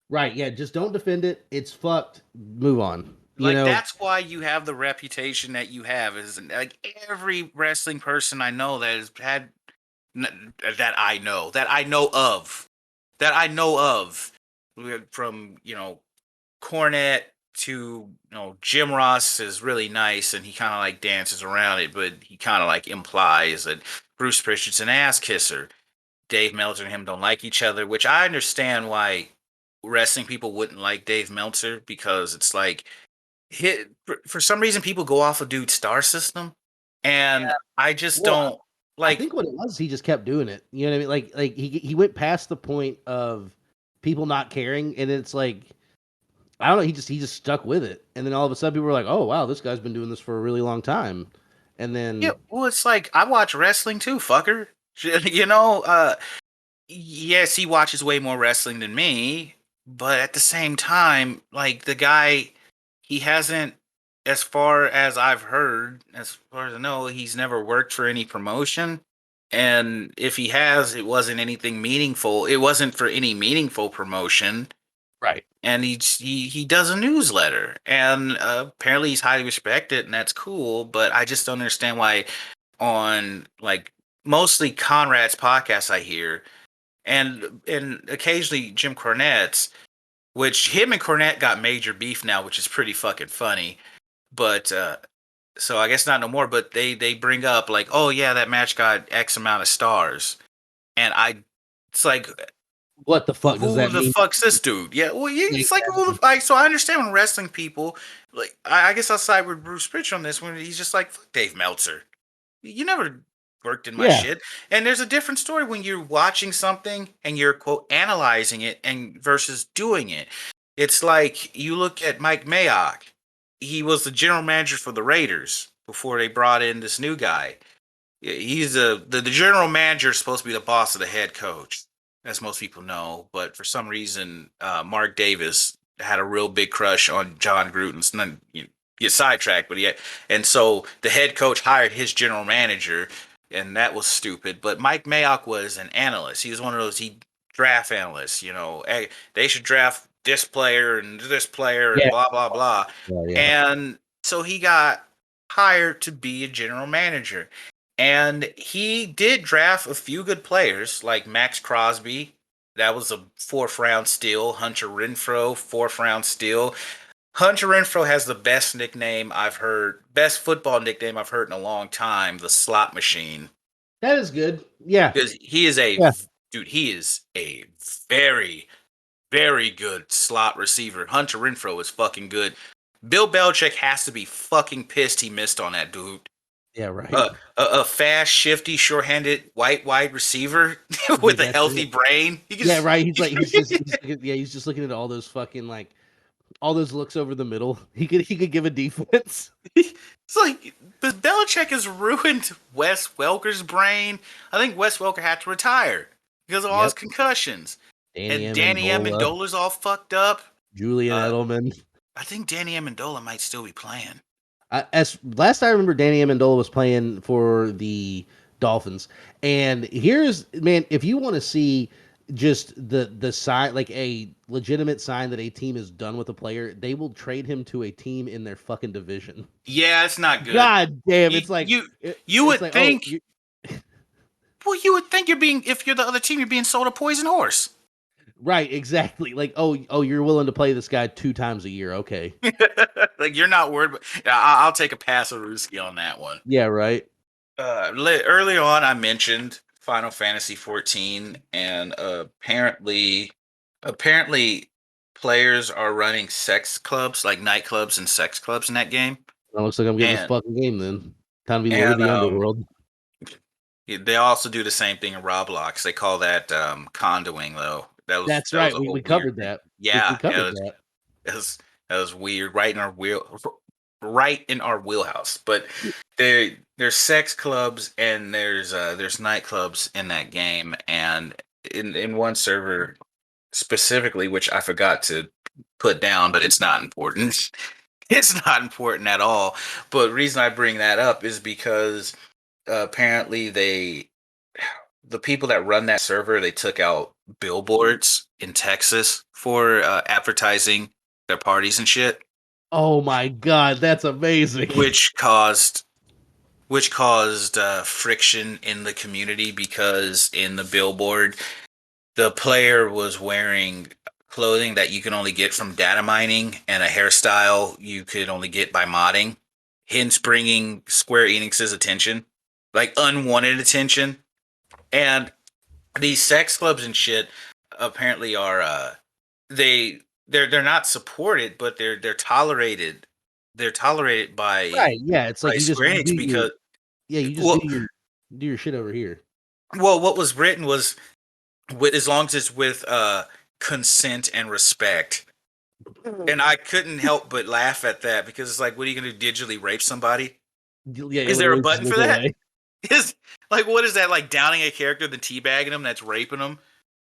Right, yeah, just don't defend it. It's fucked. Move on. Like, that's why you have the reputation that you have. Is like every wrestling person I know that has had that I know of, from Cornette to Jim Ross is really nice and he kind of like dances around it, but he kind of like implies that Bruce Prichard's an ass kisser. Dave Meltzer and him don't like each other, which I understand why wrestling people wouldn't like Dave Meltzer, because it's like for some reason people go off of dude's star system, and I just Well, don't I like. think what it was, he just kept doing it. You know what I mean? Like he went past the point of people not caring, and it's like I don't know. He just stuck with it, and then all of a sudden people were like, "Oh wow, this guy's been doing this for a really long time," and Yeah, then well, it's like I watch wrestling too, fucker. You know, yes, he watches way more wrestling than me, but at the same time, like the guy, he hasn't, as far as I've heard, as far as I know, he's never worked for any promotion. And if he has, it wasn't anything meaningful. It wasn't for any meaningful promotion. Right. And he does a newsletter, and apparently he's highly respected, and that's cool. But I just don't understand why on like mostly Conrad's podcasts I hear, and occasionally Jim Cornette's, which him and Cornette got major beef now, which is pretty fucking funny. But so I guess not no more. But they bring up like, oh yeah, that match got X amount of stars, and it's like, What the fuck does who that the mean? fuck's this dude? Yeah, well, yeah, it's like, who Exactly. the, like, so I understand when wrestling people, like, I guess I'll side with Bruce Pritchard on this when he's just like, fuck Dave Meltzer. You never worked in my Yeah. shit. And there's a different story when you're watching something and you're quote analyzing it and versus doing it. It's like you look at Mike Mayock. He was the general manager for the Raiders before they brought in this new guy. He's the general manager is supposed to be the boss of the head coach, as most people know. But for some reason, Mark Davis had a real big crush on John Gruden's. None, you get sidetracked, but and so the head coach hired his general manager, and that was stupid. But Mike Mayock was an analyst. He was one of those draft analysts. Hey, they should draft this player and this player and Yeah. blah blah blah. Yeah. And so he got hired to be a general manager. And he did draft a few good players like Max Crosby. That was a fourth round steal. Hunter Renfro, fourth round steal. Hunter Renfro has the best nickname I've heard, best football nickname I've heard in a long time, the slot machine. That is good. Yeah. Because he is Yeah. dude, he is a very, very good slot receiver. Hunter Renfro is fucking good. Bill Belichick has to be fucking pissed he missed on that dude. Yeah, right. A fast, shifty, short-handed white wide receiver with a that's healthy it. brain. Yeah, right. He's just looking at all those fucking like all those looks over the middle. He could give a defense. It's like Belichick has ruined Wes Welker's brain. I think Wes Welker had to retire because of all his concussions. And Danny Amendola's all fucked up. Julian Edelman. I think Danny Amendola might still be playing. As last I remember, Danny Amendola was playing for the Dolphins. And here's, man, if you want to see just the sign, like a legitimate sign that a team is done with a player, they will trade him to a team in their fucking division. Yeah, it's not good. God damn, it's like you would think. Well, you would think if you're the other team, you're being sold a poison horse. Right, exactly. Like, oh, you're willing to play this guy 2 times a year, okay? Like you're not worried. But I'll take a pass of Ruski on that one. Yeah, right. Early on, I mentioned Final Fantasy 14, and apparently, players are running sex clubs, like nightclubs and sex clubs in that game. That looks like I'm getting this fucking game then. Time to be Lord of the Underworld. They also do the same thing in Roblox. They call that condoing, though. That's right. We covered that. Yeah, we covered that. That was weird. Right in our wheelhouse. But there's sex clubs and there's nightclubs in that game, and in one server specifically, which I forgot to put down, but it's not important. It's not important at all. But the reason I bring that up is because apparently the people that run that server, they took out billboards in Texas for advertising their parties and shit. Oh my god, that's amazing. Which caused friction in the community because in the billboard, the player was wearing clothing that you can only get from data mining and a hairstyle you could only get by modding, hence bringing Square Enix's attention, like unwanted attention. And these sex clubs and shit apparently are they're not supported, but they're tolerated. They're tolerated by right. Yeah, it's like you just Square Enix because you just do your shit over here. Well, what was written was as long as it's with consent and respect. And I couldn't help but laugh at that because it's like, what are you going to digitally rape somebody? Yeah, is there a button for that? Is like, what is that, like downing a character then teabagging them? That's raping them.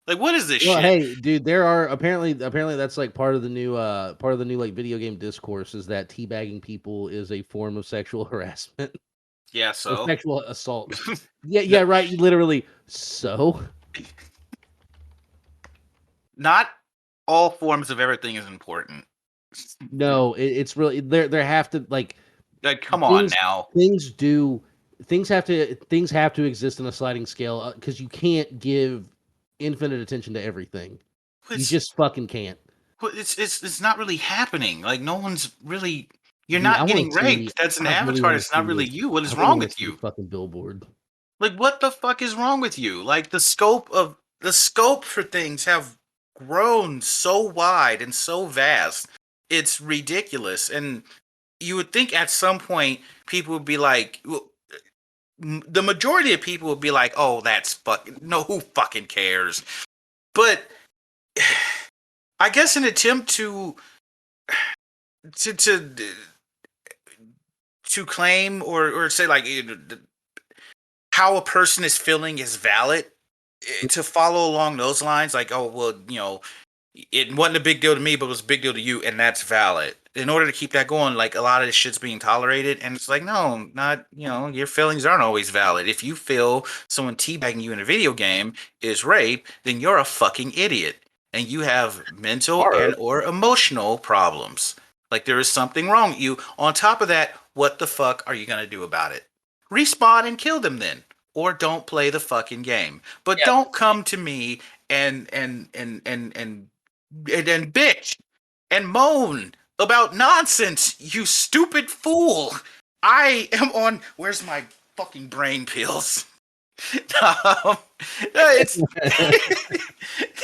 Like, what is this shit? Hey, dude, there are apparently that's like part of the new like video game discourse is that teabagging people is a form of sexual harassment. Yeah, so or sexual assault. yeah, right. Literally, so not all forms of everything is important. No, it's really there have to like Like, come on things now. things do things have to exist in a sliding scale because you can't give infinite attention to everything. You It's just fucking can't. it's not really happening. Like, no one's really. You're Dude, I not want getting to see raped. That's an I really avatar. want to It's not see really this. you. What I is really wrong want to with see this you? fucking billboard. Like, what the fuck is wrong with you? Like, the scope for things have grown so wide and so vast. It's ridiculous. And you would think at some point people would be like, well, the majority of people would be like, "Oh, that's fucking no, who fucking cares?" But I guess an attempt to to to claim or say like how a person is feeling is valid, to follow along those lines, like, oh well, it wasn't a big deal to me, but it was a big deal to you, and that's valid. In order to keep that going, like, a lot of this shit's being tolerated, and it's like, no, not, your feelings aren't always valid. If you feel someone teabagging you in a video game is rape, then you're a fucking idiot, and you have mental and or emotional problems. Like, there is something wrong with you. On top of that, what the fuck are you gonna do about it? Respawn and kill them then, or don't play the fucking game. But Yeah. don't come to me and bitch and moan about nonsense, you stupid fool. I am on. Where's my fucking brain pills? It's,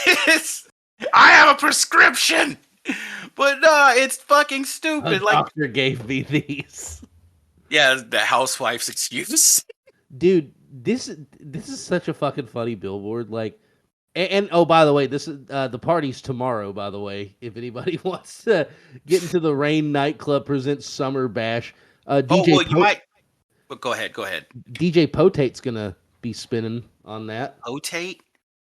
it's. I have a prescription, but no, it's fucking A stupid. Like, doctor gave me these. yeah, the housewife's excuse. Dude, this is such a fucking funny billboard. Like, and oh, by the way, this is the party's tomorrow. By the way, if anybody wants to get into the Rain nightclub presents Summer Bash, Oh well, you might. But go ahead. Go ahead. DJ Potate's gonna be spinning on that. Potate.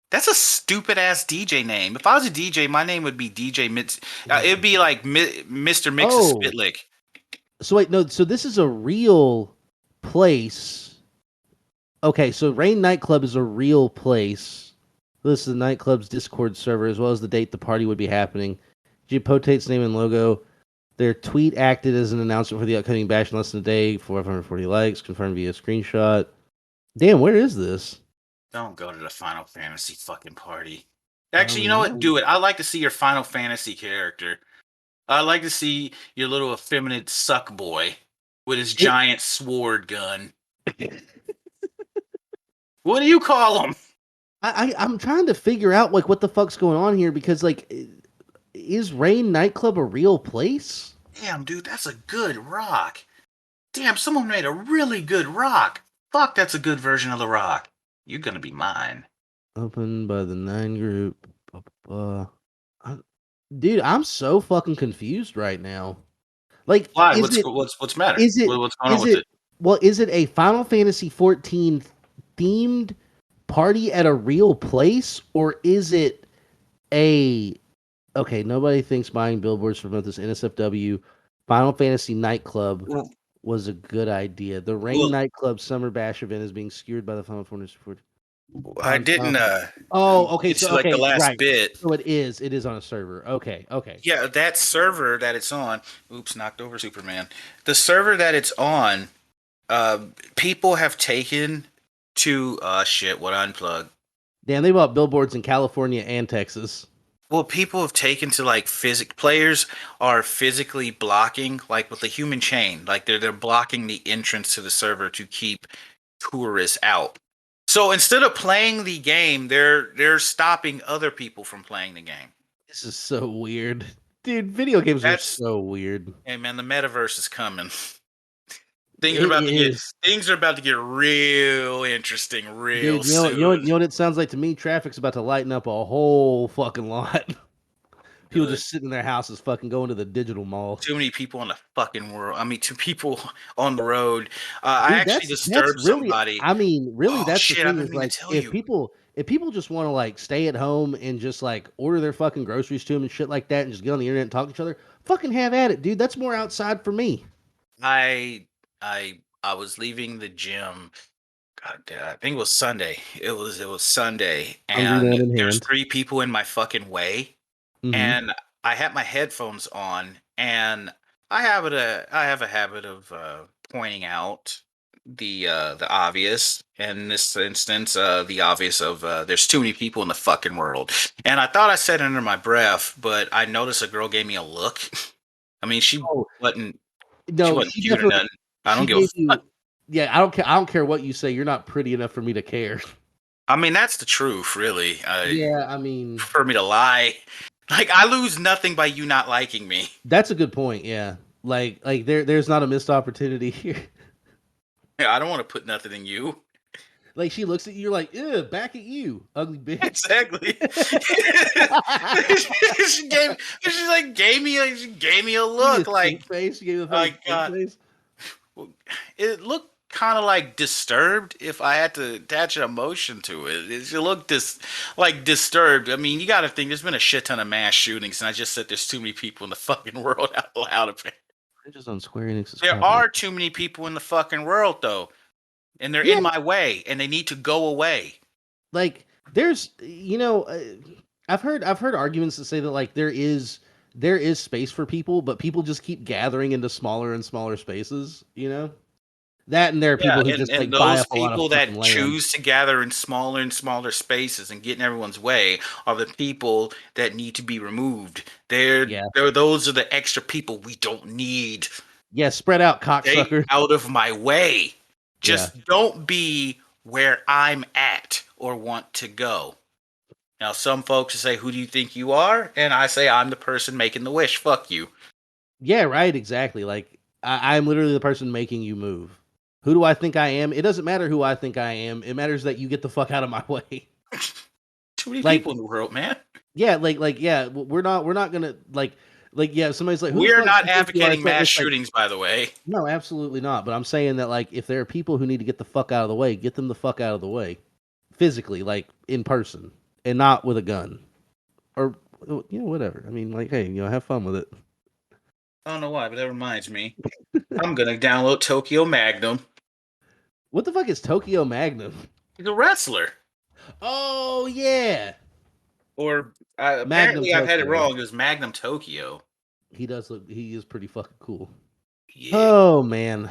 That's a stupid ass DJ name. If I was a DJ, my name would be DJ Mix. It'd be like Mr. Mix's Oh, Spitlick. so wait, no, so this is a real place. Okay, so Rain nightclub is a real place. This is the nightclub's Discord server, as well as the date the party would be happening. DJ Potate's name and logo. Their tweet acted as an announcement for the upcoming bash in less than a day. 440 likes, confirmed via screenshot. Damn, where is this? Don't go to the Final Fantasy fucking party. I Actually, you mean, know what? Do it. I'd like to see your Final Fantasy character. I'd like to see your little effeminate suck boy with his giant sword gun. What do you call him? I'm trying to figure out like what the fuck's going on here because like is Rain nightclub a real place? Damn, dude, that's a good rock. Damn, someone made a really good rock. Fuck, that's a good version of the rock. You're gonna be mine. Opened by the 9 group. Dude, I'm so fucking confused right now. Like, Why? is it What's matter? is it What's going on is with it it? well, is it a Final Fantasy 14 themed party at a real place, or is it a okay? Nobody thinks buying billboards from this NSFW Final Fantasy nightclub Well, was a good idea. The Rain well, nightclub summer bash event is being skewered by the Final Fantasy 14. I didn't. Oh, okay. It's So like the okay, last right. bit. So it is. It is on a server. Okay. Okay. Yeah, that server that it's on. Oops, knocked over Superman. The server that it's on, uh, people have taken to shit. What unplug? Damn, they bought billboards in California and Texas. Well, people have taken to like players are physically blocking, like with the human chain, like they're blocking the entrance to the server to keep tourists out. So instead of playing the game, they're stopping other people from playing the game. This is so weird, dude. Video games are That's so weird. Hey man, the metaverse is coming. It is, Things are about to get real interesting real dude. You soon. know what it sounds like to me? Traffic's about to lighten up a whole fucking lot. People Good. just sitting in their houses, fucking going to the digital mall. Too many people in the fucking world. I mean, two people on the road. I Dude, actually that's disturbed really. somebody. I mean, really, Oh that's the shit! I thing didn't is mean to like tell you. if people just want to like stay at home and just like order their fucking groceries to them and shit like that, and just get on the internet and talk to each other, fucking have at it, dude. That's more outside for me. I was leaving the gym. God damn, I think it was Sunday. It was Sunday, Hungry and man in there's hand. 3 people in my fucking way. Mm-hmm. and I had my headphones on, and I have a habit of pointing out the obvious. In this instance, the obvious of there's too many people in the fucking world. And I thought I said it under my breath, but I noticed a girl gave me a look. I mean, Oh wasn't she no, wasn't she cute or definitely nothing. I she don't give a gave fuck. you. Yeah, I don't care. I don't care what you say. You're not pretty enough for me to care. I mean, that's the truth, really. Yeah, I mean, For me to lie, like I lose nothing by you not liking me. that's a good point. Yeah, there's not a missed opportunity here. I don't want to put nothing in you. Like she looks at you, you're like, ew, back at you, ugly bitch. Exactly. she gave she gave me a Give me a look stink face. You gave me the fucking stink God. face. It looked kind of like disturbed if I had to attach an emotion to it. It looked disturbed. I mean, you got to think there's been a shit ton of mass shootings, and I just said there's too many people in the fucking world out loud. Just on Square Enix's There property. are too many people in the fucking world though, and they're Yeah, in my way, and they need to go away. like there's, I've heard arguments that say that like there is space for people, but people just keep gathering into smaller and smaller spaces. That, and there are Yeah, people who and, just and like buy those up a lot of people fucking that land. choose to gather in smaller and smaller spaces and get in everyone's way are the people that need to be removed. Yeah, Those are the extra people we don't need. yeah, spread out, Stay cocksucker. out of my way. Yeah, Just don't be where I'm at or want to go. Now, some folks say, "Who do you think you are?" And I say, "I'm the person making the wish. Fuck you." yeah, right, exactly. Like I'm literally the person making you move. Who do I think I am? It doesn't matter who I think I am. It matters that you get the fuck out of my way. Too many Like, people in the world, man. yeah, yeah. We're not gonna yeah. If somebody's like, who the We're fuck do not you think you are? advocating mass It's like, shootings, by the way. no, absolutely not. But I'm saying that like if there are people who need to get the fuck out of the way, get them the fuck out of the way, physically, like in person, and not with a gun or whatever. I mean, like, hey, have fun with it. I don't know why, but that reminds me. I'm gonna download Tokyo Magnum. What the fuck is Tokyo Magnum? He's a wrestler. Oh yeah, Or Magnum apparently I've had it Tokyo. wrong. It was Magnum Tokyo. He does look. He is pretty fucking cool. Yeah. Oh man,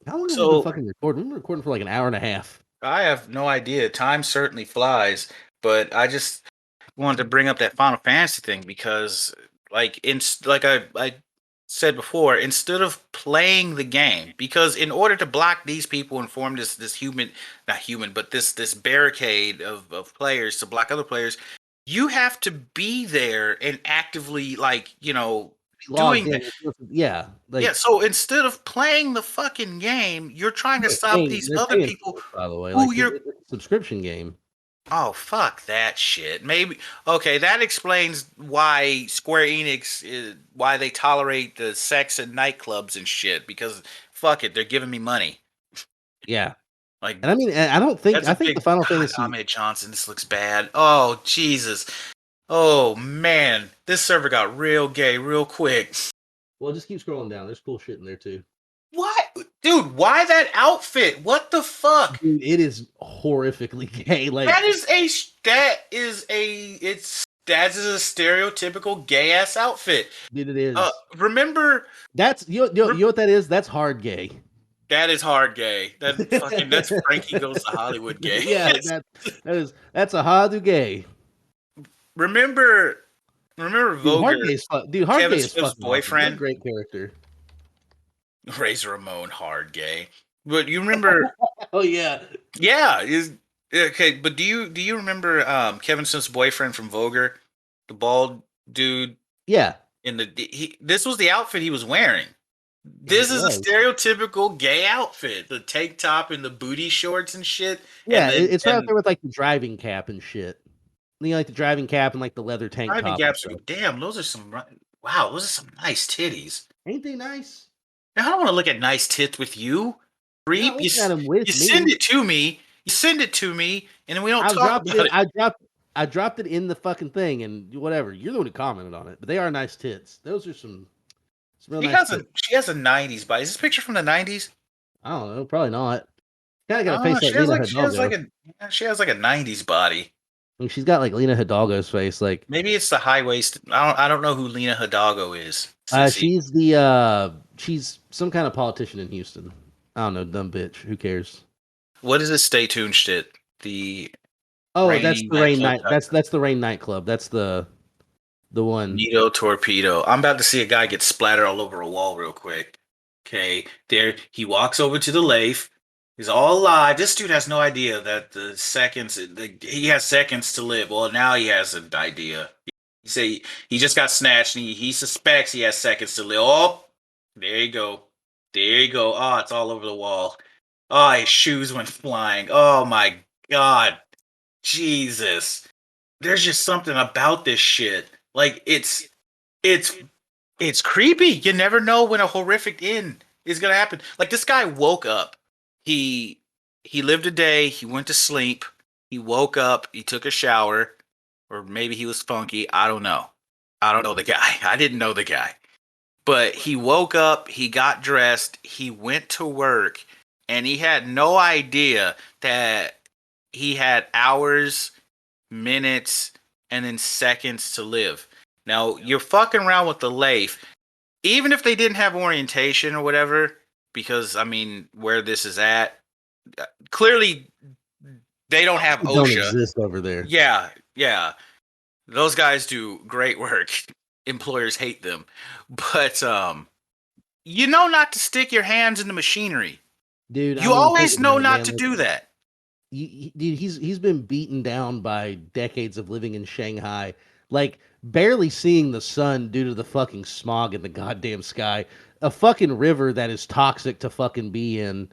how long have we been So fucking recording? We've been recording for like an hour and a half. I have no idea. Time certainly flies, but I just wanted to bring up that Final Fantasy thing because, like I said before, instead of playing the game, because in order to block these people and form this human, not human, but this barricade of players to block other players, you have to be there and actively Logged doing in. that. Yeah, Yeah, like so instead of playing the fucking game, you're trying to stop these they're other paying people for it, by the way. who Like you're. it's a subscription game. Oh, fuck that shit. Maybe okay, that explains why Square Enix why they tolerate the sex in nightclubs and shit because fuck it, they're giving me money. Yeah, Like and I mean, I don't think that's a I think big the Final God, Fantasy. Ahmed Johnson, this looks bad. Oh, Jesus. Oh man, this server got real gay real quick. Well, just keep scrolling down. There's cool shit in there too. What? Dude, why that outfit? What the fuck? Dude, it is horrifically gay. Like That is a stereotypical gay ass outfit. dude, it is. Remember That's you know what that is? That's hard gay. that is hard gay. That's Frankie Goes to Hollywood gay. Yeah, that's a hard gay. remember Dude, hard Voger, gay is dude. Hard Kevin gay is Smith's fucking awesome. What a boyfriend, great character. Razor Ramon hard gay. But you remember Oh yeah, yeah, is okay, but do you remember Kevin Smith's boyfriend from Voger? The bald dude yeah. this was the outfit he was wearing. This It is a was. stereotypical gay outfit. The tank top and the booty shorts and shit. Yeah, And then it's right up there with like the driving cap and shit. Like the driving cap and like the leather tank driving top. And gaps are stuff. damn, wow, those are some nice titties. Ain't they nice? Now, I don't want to look at nice tits with you. You're Creep. not looking at them with You me. send it to me. You send it to me, and then we don't I talk dropped about it. it. I dropped it in the fucking thing, and whatever. You're the one who commented on it, but they are nice tits. Those are some real nice tits. She has a 90s body. Is this picture from the 90s? I don't know. Probably not. Kind of got a face like she Lena has like Hidalgo. she has like a 90s body. And she's got like Lena Hidalgo's face. Like, Maybe it's the high waist. I don't know who Lena Hidalgo is. Sissy. she's some kind of politician in Houston. I don't know, dumb bitch. Who cares? What is this Stay Tuned shit? The Oh, that's Rainy the Rain Nightclub Night. That's the Rain nightclub. That's the one. Nito Torpedo. I'm about to see a guy get splattered all over a wall real quick. Okay, there he walks over to the lathe. He's all alive. This dude has no idea that he has seconds to live. Well, now he has an idea. He say he just got snatched and he suspects he has seconds to live. Oh, there you go. There you go. Oh, it's all over the wall. Oh, his shoes went flying. Oh my God. Jesus. There's just something about this shit. Like it's it's creepy. You never know when a horrific end is gonna happen. Like this guy woke up. He he lived a day, he went to sleep, he woke up, he took a shower, or maybe he was funky. I don't know. I don't know the guy. I didn't know the guy. But he woke up, he got dressed, he went to work, and he had no idea that he had hours, minutes, and then seconds to live. Now, you're fucking around with the lathe. Even if they didn't have orientation or whatever, because, I mean, where this is at, clearly they don't have They don't OSHA. exist over there. Yeah, yeah. Those guys do great work. Employers hate them. But you know not to stick your hands in the machinery. Dude, You always know not to do that. Dude, he's been beaten down by decades of living in Shanghai, like barely seeing the sun due to the fucking smog in the goddamn sky, a fucking river that is toxic to fucking be in,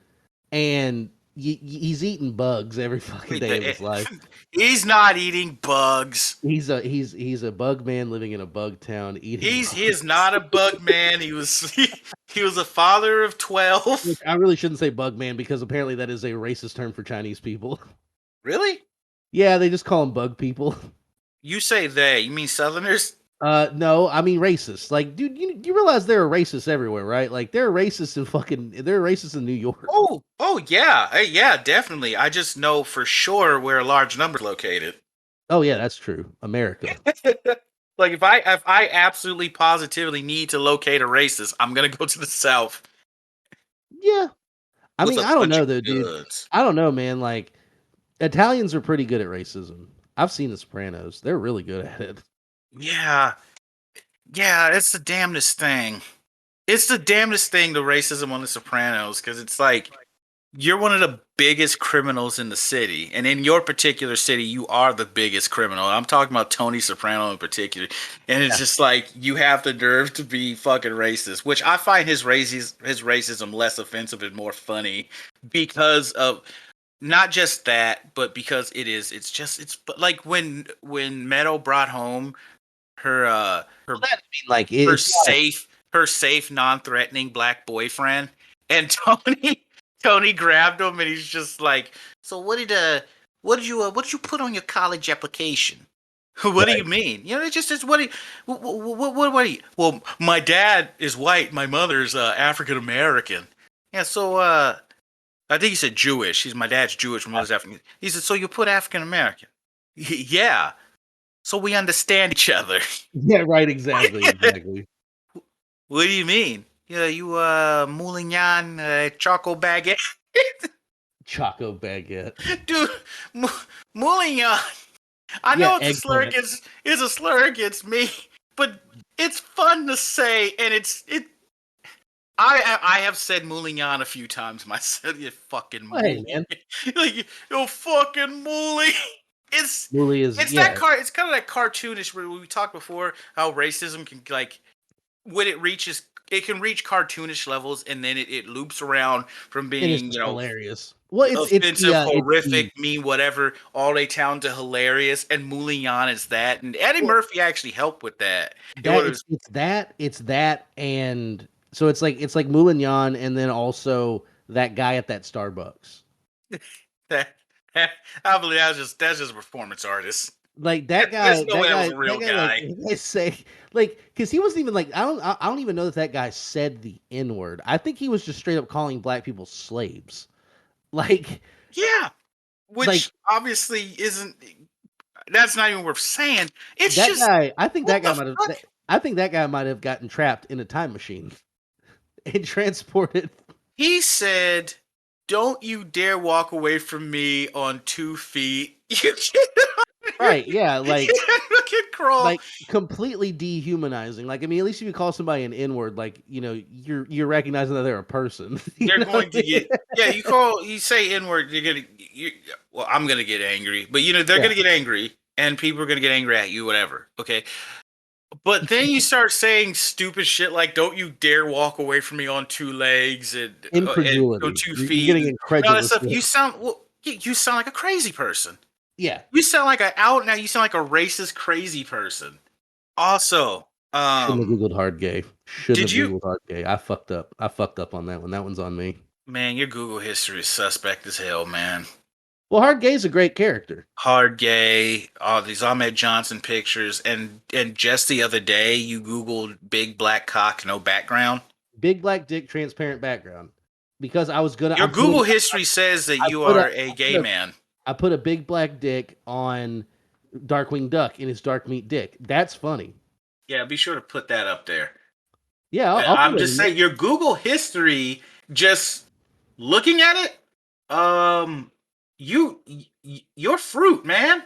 and he's eating bugs every fucking day of his life. He's not eating bugs. He's a bug man living in a bug town eating. He is not a bug man. He was a father of 12. Look, I really shouldn't say bug man because apparently that is a racist term for Chinese people. Really? Yeah, they just call them bug people. You say they? You mean Southerners? No, I mean racist. Like, dude, you realize there are racists everywhere, right? Like, there are racists in New York. Oh yeah, yeah, definitely. I just know for sure where a large number is located. Oh yeah, that's true. America. Like if I absolutely positively need to locate a racist, I'm gonna go to the South. Yeah. I With mean, a I don't bunch know of though, dude. goods. I don't know, man. Like, Italians are pretty good at racism. I've seen The Sopranos. They're really good at it. Yeah, yeah, it's the damnedest thing. It's the damnedest thing, the racism on The Sopranos, because it's like you're one of the biggest criminals in the city, and in your particular city, you are the biggest criminal. I'm talking about Tony Soprano in particular, and it's just like you have the nerve to be fucking racist, which I find his racism less offensive and more funny because of not just that, but because it's but like when Meadow brought home her I mean, like, her it's not, safe non-threatening black boyfriend, and Tony grabbed him and he's just like, so what did you put on your college application? What do you mean? You know, it's just it's what do you? Well, my dad is white, my mother's African American. Yeah, so I think he said Jewish. My dad's Jewish, my mother's African. He said, so you put African American? Yeah. So we understand each other. yeah, right, exactly. What do you mean? Yeah, you Moulignan Choco Baguette, Choco baguette. dude. Moulignan. I Yeah, know eggplant. it's a slur against me, but it's fun to say, and it. I have said Moulignan a few times myself. You fucking Well, hey, man. like you fucking Moulig. It's Bully is it's yeah. it's kind of that cartoonish where we talked before how racism can like when it can reach cartoonish levels and then it loops around from And it's being, just hilarious. Well, it's offensive, it's the horrific, mean, whatever, all they town to hilarious, and Moulignan is that. And Eddie Murphy actually helped with that. It that was it's that and so it's like Moulignon and then also that guy at that Starbucks. that, I believe that's just a performance artist. Like that There's guy, no way that was a real guy. like I say, like because he wasn't even like I don't even know that guy said the N word. I think he was just straight up calling black people slaves. Like Yeah, which like obviously isn't. That's not even worth saying. It's That just guy, I think what that guy the might have. fuck? I think that guy might have gotten trapped in a time machine and transported. He said, "Don't you dare walk away from me on 2 feet. You Right? Yeah, can't crawl." like completely dehumanizing. Like, I mean, at least if you call somebody an N-word, like, you're recognizing that they're a person. You They're know what going I to mean? get you say N-word, well, I'm gonna get angry, but they're Yeah. gonna get angry, and people are gonna get angry at you, whatever. Okay, but then you start saying stupid shit like "Don't you dare walk away from me on 2 legs and on Incredulity. two You're feet getting and all that incredulous. stuff." You sound like a crazy person. Yeah. You sound like you sound like a racist crazy person. Also, Shouldn't have Googled hard gay. Shouldn't did have you Googled hard gay. I fucked up. I fucked up on that one. That one's on me. man, your Google history is suspect as hell, man. Well, hard gay is a great character. Hard gay, all these Ahmed Johnson pictures, and just the other day you Googled big black cock, no background. Big black dick, transparent background. Because I was gonna, Your Google history says that I you put a, are a I gay put a, man. I put a big black dick on Darkwing Duck in his dark meat dick. That's funny. Yeah, be sure to put that up there. Yeah, I'll I'm put it just in there. saying your Google history, just looking at it, um, you're fruit, man.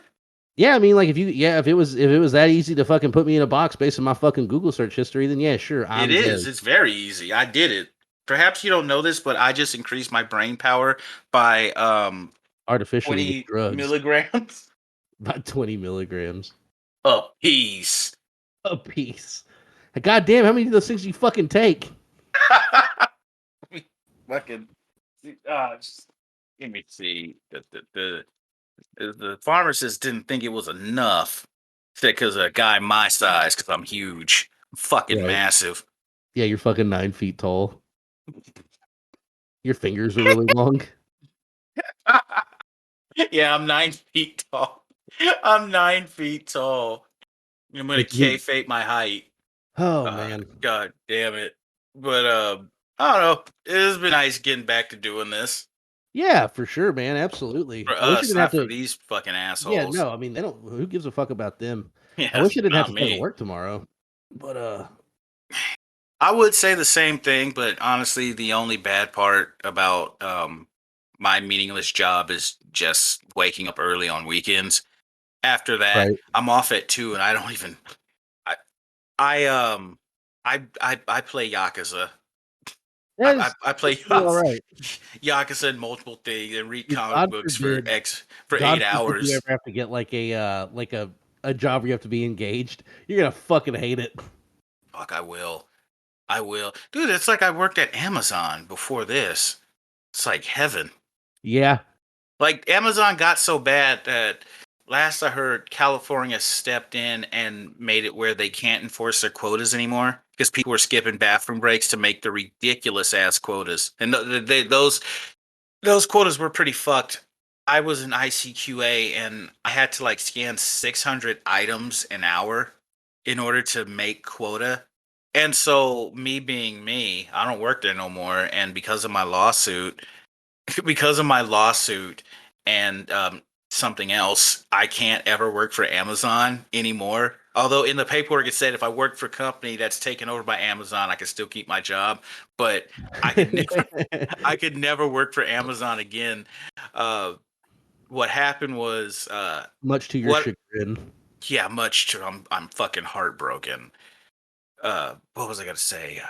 Yeah, I mean, like if it was that easy to fucking put me in a box based on my fucking Google search history, then yeah, sure, It I'm is. gay. It's very easy. I did it. Perhaps you don't know this, but I just increased my brain power by Artificially with 20 drugs milligrams by 20 milligrams a piece. a piece. God damn, how many of those things you fucking take? Fucking, just, let me see. The pharmacist didn't think it was enough because a guy my size, because I'm huge, I'm fucking Right. massive. Yeah, you're fucking 9 feet tall. Your fingers are really long. Yeah, I'm 9 feet tall. I'm 9 feet tall. I'm gonna Like you. kayfabe my height. Oh man. God damn it. But I don't know. It's been nice getting back to doing this Yeah, for sure, man. Absolutely. for I wish I us, didn't have not for to. these fucking Yeah, assholes. no. I mean, they don't. Who gives a fuck about them? I Yeah, wish I didn't have not to fucking me. work tomorrow. But I would say the same thing, but honestly, the only bad part about my meaningless job is just waking up early on weekends. After that, right. I'm off at 2, and I don't even. I I I play Yakuza. That I play is all right. Yakuza and multiple things and read comic God books for forbid. for God eight forbid you hours. ever have to get like a job where you have to be engaged. You're gonna fucking hate it. Fuck, I will. I will. Dude, it's like I worked at Amazon before this. It's like heaven. Yeah. Like Amazon got so bad that last I heard, California stepped in and made it where they can't enforce their quotas anymore because people were skipping bathroom breaks to make the ridiculous ass quotas, and those quotas were pretty fucked. I was in ICQA and I had to like scan 600 items an hour in order to make quota. And so, me being me, I don't work there no more. And because of my lawsuit, because of my lawsuit and something else, I can't ever work for Amazon anymore. Although in the paperwork it said if I worked for a company that's taken over by Amazon, I could still keep my job. But I could never, I could never work for Amazon again. Uh, what happened was, Much to your what? chagrin. Yeah, much. I'm fucking heartbroken. What was I gonna say?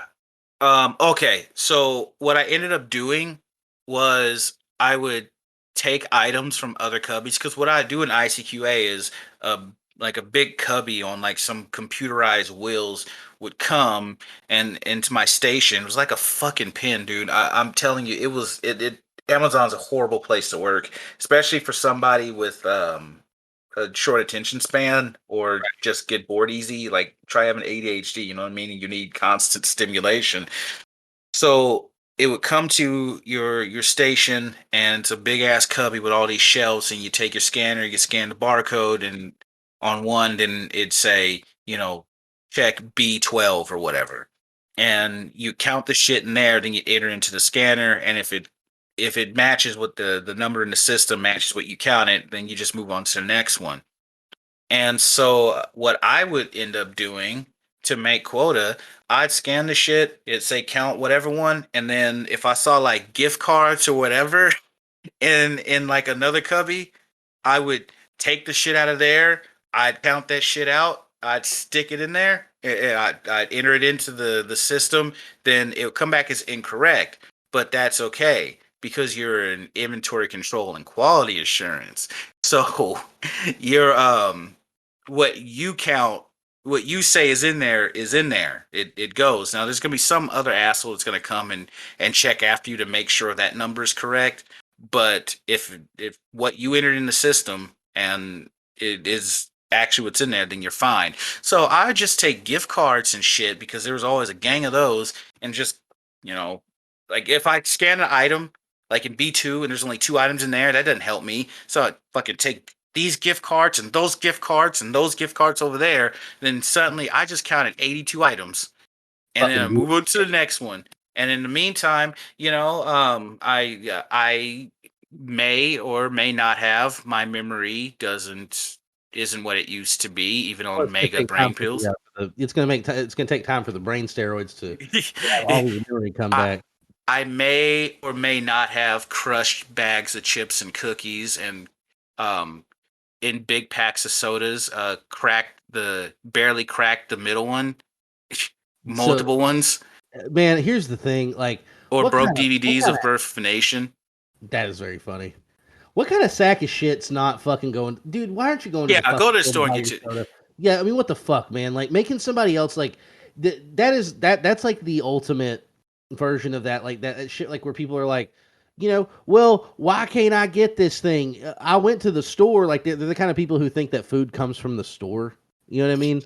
Okay, so what I ended up doing was I would take items from other cubbies because what I do in ICQA is like a big cubby on like some computerized wheels would come and into my station. It was like a fucking pin, dude. I'm telling you, it Amazon's a horrible place to work, especially for somebody with a short attention span or just get bored easy. Like try having ADHD, you know what I mean? You need constant stimulation. So it would come to your station, and it's a big ass cubby with all these shelves, and you take your scanner, you scan the barcode, and on one, then it'd say, check B12 or whatever, and you count the shit in there, then you enter into the scanner, and if it matches what the number in the system matches what you counted, then you just move on to the next one. And so what I would end up doing to make quota, I'd scan the shit, it'd say count whatever one, and then if I saw like gift cards or whatever in like another cubby, I would take the shit out of there. I'd count that shit out. I'd stick it in there. I'd enter it into the system. Then it would come back as incorrect, but that's okay because you're in inventory control and quality assurance. So you're what you count, what you say is in there is in there. It goes. Now there's gonna be some other asshole that's gonna come and check after you to make sure that number is correct. But if what you entered in the system and it is actually what's in there, then you're fine. So I just take gift cards and shit because there was always a gang of those, and just you know, like if I scan an item like in B2 and there's only 2 items in there, that doesn't help me. So I fucking take these gift cards and those gift cards and those gift cards over there. Then suddenly I just counted 82 items, and then I Fucking move on to the next one. And in the meantime, I may or may not have my memory isn't what it used to be, even Well, on mega brain pills. it's gonna it's gonna take time for the brain steroids to have all the memory come I, back. I may or may not have crushed bags of chips and cookies and um in big packs of sodas, barely cracked the middle one, So, multiple ones, man, here's the thing. Like, or what broke kind of DVDs of Birth of a Nation. that is very funny. What kind of sack of shit's not fucking going, dude? Why aren't you going to Yeah, the fucking go to the store store to and buy get your you. soda? Yeah, I mean, what the fuck, man? Like making somebody else like that's like the ultimate version of that, like that shit, like where people are like, well, why can't I get this thing? I went to the store. Like they're the kind of people who think that food comes from the store. You know what I mean?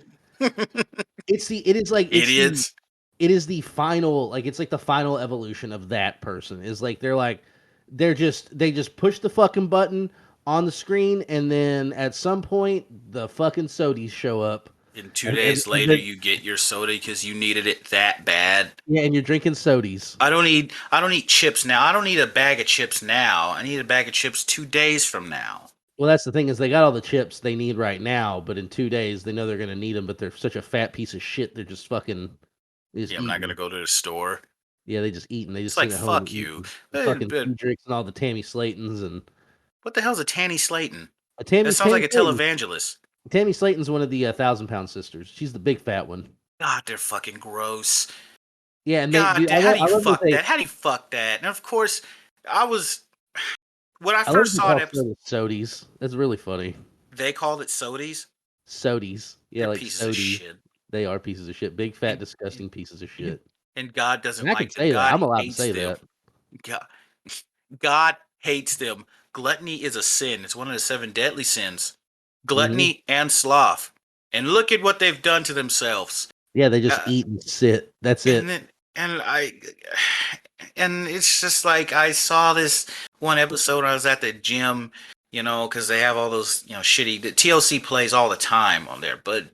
It is like Idiots. it is the final, like it's like the final evolution of that person is like they just push the fucking button on the screen, and then at some point the fucking sodies show up, And two and days later, you get your soda because you needed it that bad. yeah, and you're drinking sodies. I don't eat chips now. I don't need a bag of chips now. I need a bag of chips 2 days from now. Well, that's the thing is they got all the chips they need right now, but in 2 days they know they're gonna need them, but they're such a fat piece of shit. They're just fucking they just Yeah, I'm not eating. gonna go to the store. Yeah, they just eating. They It's just like sit at home fuck you. eating the fucking Diedrichs and all the Tammy Slaytons and What the hell's a Tanny Slayton? a That sounds like a televangelist. Tammy Slayton's one of the 1,000 pound sisters. She's the big fat one. God, they're fucking gross. Yeah, and they God, do. how do I you love that fuck that? How do you fuck that? And of course, I was when I I love first they saw an call episode. sodas sodies. That's really funny. They called it sodies. Sodies. Yeah, They're like pieces of sody. shit. They are pieces of shit. Big fat And, disgusting pieces of and, shit. and God And doesn't I can like them. say that. God I'm allowed to hates say them. that. God, God hates them. Gluttony is a sin. It's one of the 7 deadly sins. Gluttony and sloth. And look at what they've done to themselves. Yeah, they just Uh, eat and sit. That's and it. then, and I, and it's just like I saw this one episode. When I was at the gym, because they have all those, shitty. The TLC plays all the time on there, but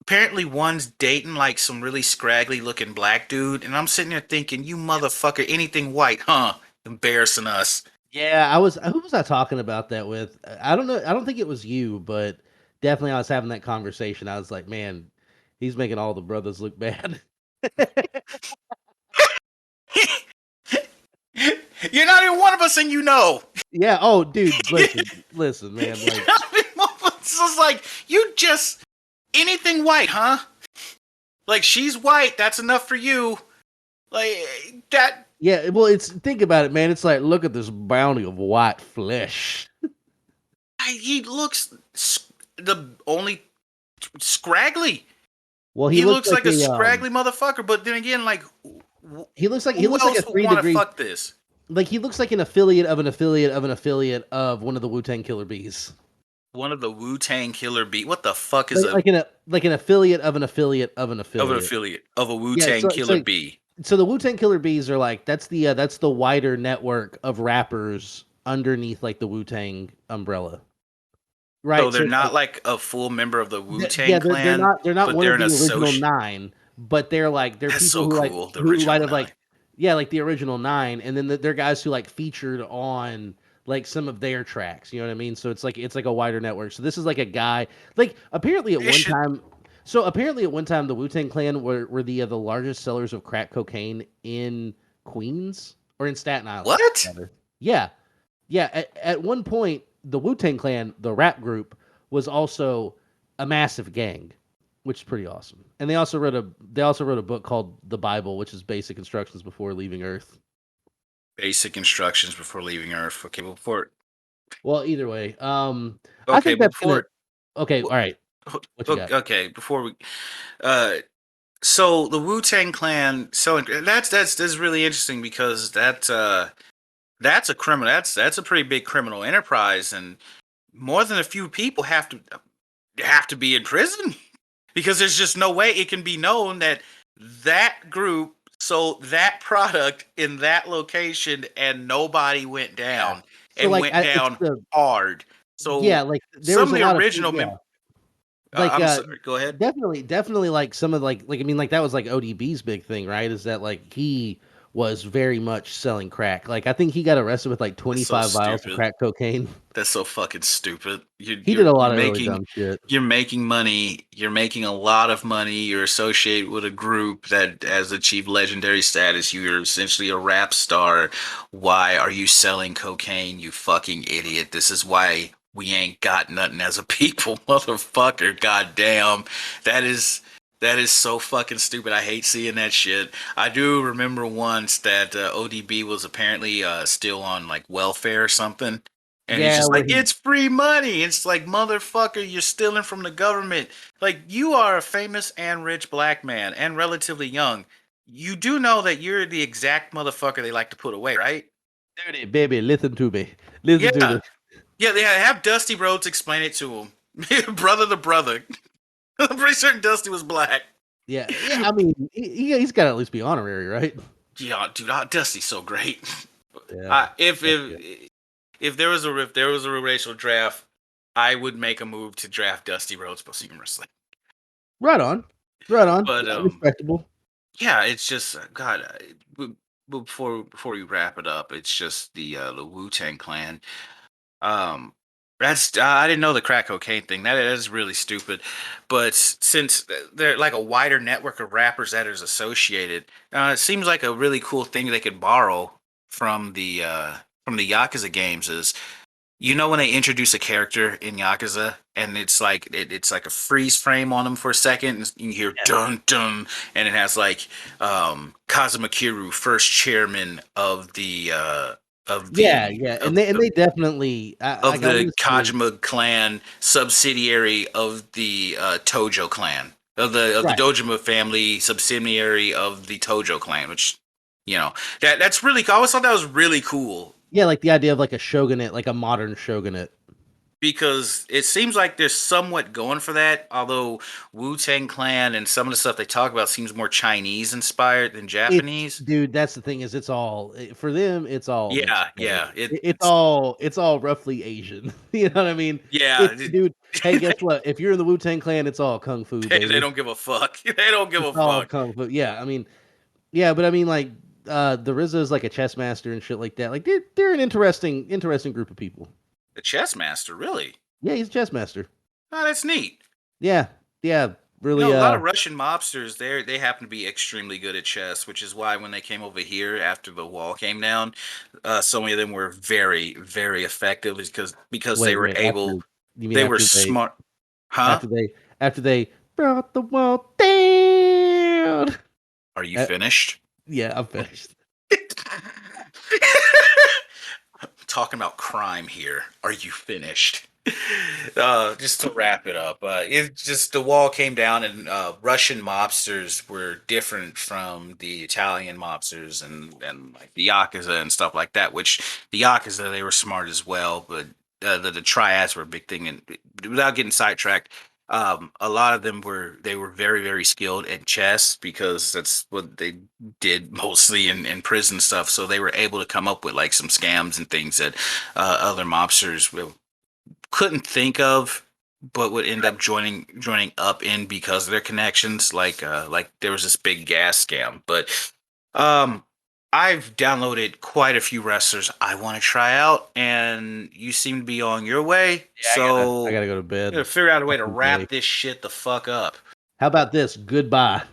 apparently one's dating like some really scraggly looking black dude, and I'm sitting there thinking, you motherfucker, anything white, huh? Embarrassing us. Yeah, I was. Who was I talking about that with? I don't know. I don't think it was you, but definitely I was having that conversation. I was like, man, he's making all the brothers look bad. You're not even one of us, and you know. Yeah. Oh, dude, listen, man. Like, It's just like you just anything white, huh? Like she's white, that's enough for you. Like that. yeah. Well, think about it, man. It's like, look at this bounty of white flesh. He looks the only scraggly. Well, He looks like a a scraggly motherfucker. But then again, like he looks like who a else would 3 want to degree. fuck this? Like he looks like an affiliate of an affiliate of an affiliate of one of the Wu-Tang Killer Bees. One of the Wu-Tang Killer Bee. What the fuck is Like an affiliate of an affiliate of an affiliate. of an affiliate of a Wu-Tang Killer Bee? So the Wu-Tang Killer Bees are like that's the wider network of rappers underneath like the Wu-Tang umbrella. Right. So they're not like a full member of the Wu-Tang yeah, clan. they're not but one they're of an the original associate. 9, but they're That's people so who like cool. The who original might have nine. like yeah, like the original 9, and then they're guys who like featured on like some of their tracks. You know what I mean? So it's like a wider network. So this is like a guy like apparently at They one should- time. So apparently at one time the Wu-Tang Clan were the largest sellers of crack cocaine in Queens or in Staten Island. What? Rather. Yeah, yeah. At one point the Wu-Tang Clan, the rap group, was also a massive gang, which is pretty awesome. And they also wrote a book called The Bible, which is basic instructions before leaving Earth. Basic instructions before leaving Earth. Okay, before. Well, either way, I Okay, think that's gonna. before. Okay, all right. What you got? Okay, before we. Uh, so the Wu Tang Clan selling that's really interesting because that's a criminal. That's a pretty big criminal enterprise, and more than a few people have to be in prison because there's just no way it can be known that that group sold that product in that location and nobody went down So and like, went it's down the hard. So yeah, like there some was of a the lot of original yeah, like I'm sorry, go ahead. definitely like some of like I mean like that was like ODB's big thing, right? Is that like he was very much selling crack. Like I think he got arrested with like That's so 25 vials of stupid. crack cocaine. That's so fucking stupid. You're He did you're a you're lot of really making dumb shit. you're making money. You're making a lot of money. You're associated with a group that has achieved legendary status. You're essentially a rap star. Why are you selling cocaine, you fucking idiot? This is why we ain't got nothing as a people, motherfucker. Goddamn. That is so fucking stupid. I hate seeing that shit. I do remember once that ODB was apparently still on like welfare or something. And he's Yeah, just where like, he it's free money. It's like, motherfucker, you're stealing from the government. Like, you are a famous and rich black man and relatively young. You do know that you're the exact motherfucker they like to put away, right? dirty baby, listen to me. Listen to Yeah. me. Yeah, they have Dusty Rhodes explain it to him. Brother to brother. I'm pretty certain Dusty was black. Yeah, yeah. I mean, he's got to at least be honorary, right? Yeah, dude, Dusty's so great. Yeah. If That's if good. if there was a racial draft, I would make a move to draft Dusty Rhodes posthumously. Right on. Right on. But Yeah, respectable. yeah, it's just God. Before we wrap it up, it's just the Wu Tang Clan. Um, that's I didn't know the crack cocaine thing. That is really stupid. But since they're like a wider network of rappers that is associated, it seems like a really cool thing they could borrow from the Yakuza games is when they introduce a character in Yakuza and it's like a freeze frame on them for a second and you hear dun dun and it has like Kazuma Kiryu, first chairman of the Yeah, yeah, and they definitely. of I the want to say Kajima clan subsidiary of the Tojo clan of the right. Dojima family subsidiary of the Tojo clan, which that's really cool. I always thought that was really cool Yeah, like the idea of like a shogunate, like a modern shogunate. because it seems like they're somewhat going for that. Although Wu Tang Clan and some of the stuff they talk about seems more Chinese inspired than It's Japanese. dude. That's the thing is, it's all for them. It's all Yeah, Mexico. yeah, It's all roughly Asian. You know what I mean? yeah. It's dude. Hey, guess what? If you're in the Wu Tang Clan, it's all kung fu, They baby. don't give a fuck. They don't give It's a all fuck. kung fu. Yeah, I mean, yeah, but I mean, like, the RZA is like a chess master and shit like that. Like, they're an interesting group of people. The chess master, really? Yeah, he's a chess master. Oh, that's neat. Yeah, yeah, really. A lot of Russian mobsters they happen to be extremely good at chess, which is why when they came over here after the wall came down, so many of them were very, very effective is because they were wait. After able, you mean they were smart, huh? after they brought the wall down. Are you Uh, finished? yeah, I'm finished. Talking about crime here. Are you finished? Just to wrap it up, it just the wall came down, and Russian mobsters were different from the Italian mobsters and like the Yakuza and stuff like that. Which the Yakuza they were smart as well, but the triads were a big thing. And without getting sidetracked, a lot of them were very very skilled at chess because that's what they did mostly in prison stuff. So they were able to come up with like some scams and things that other mobsters couldn't think of but would end up joining up in because of their connections like there was this big gas scam but um I've downloaded quite a few wrestlers I want to try out, and you seem to be on your way. Yeah, So I gotta go to I'm gonna bed. figure out a way to Fucking wrap day. this shit the fuck up. How about this? Goodbye.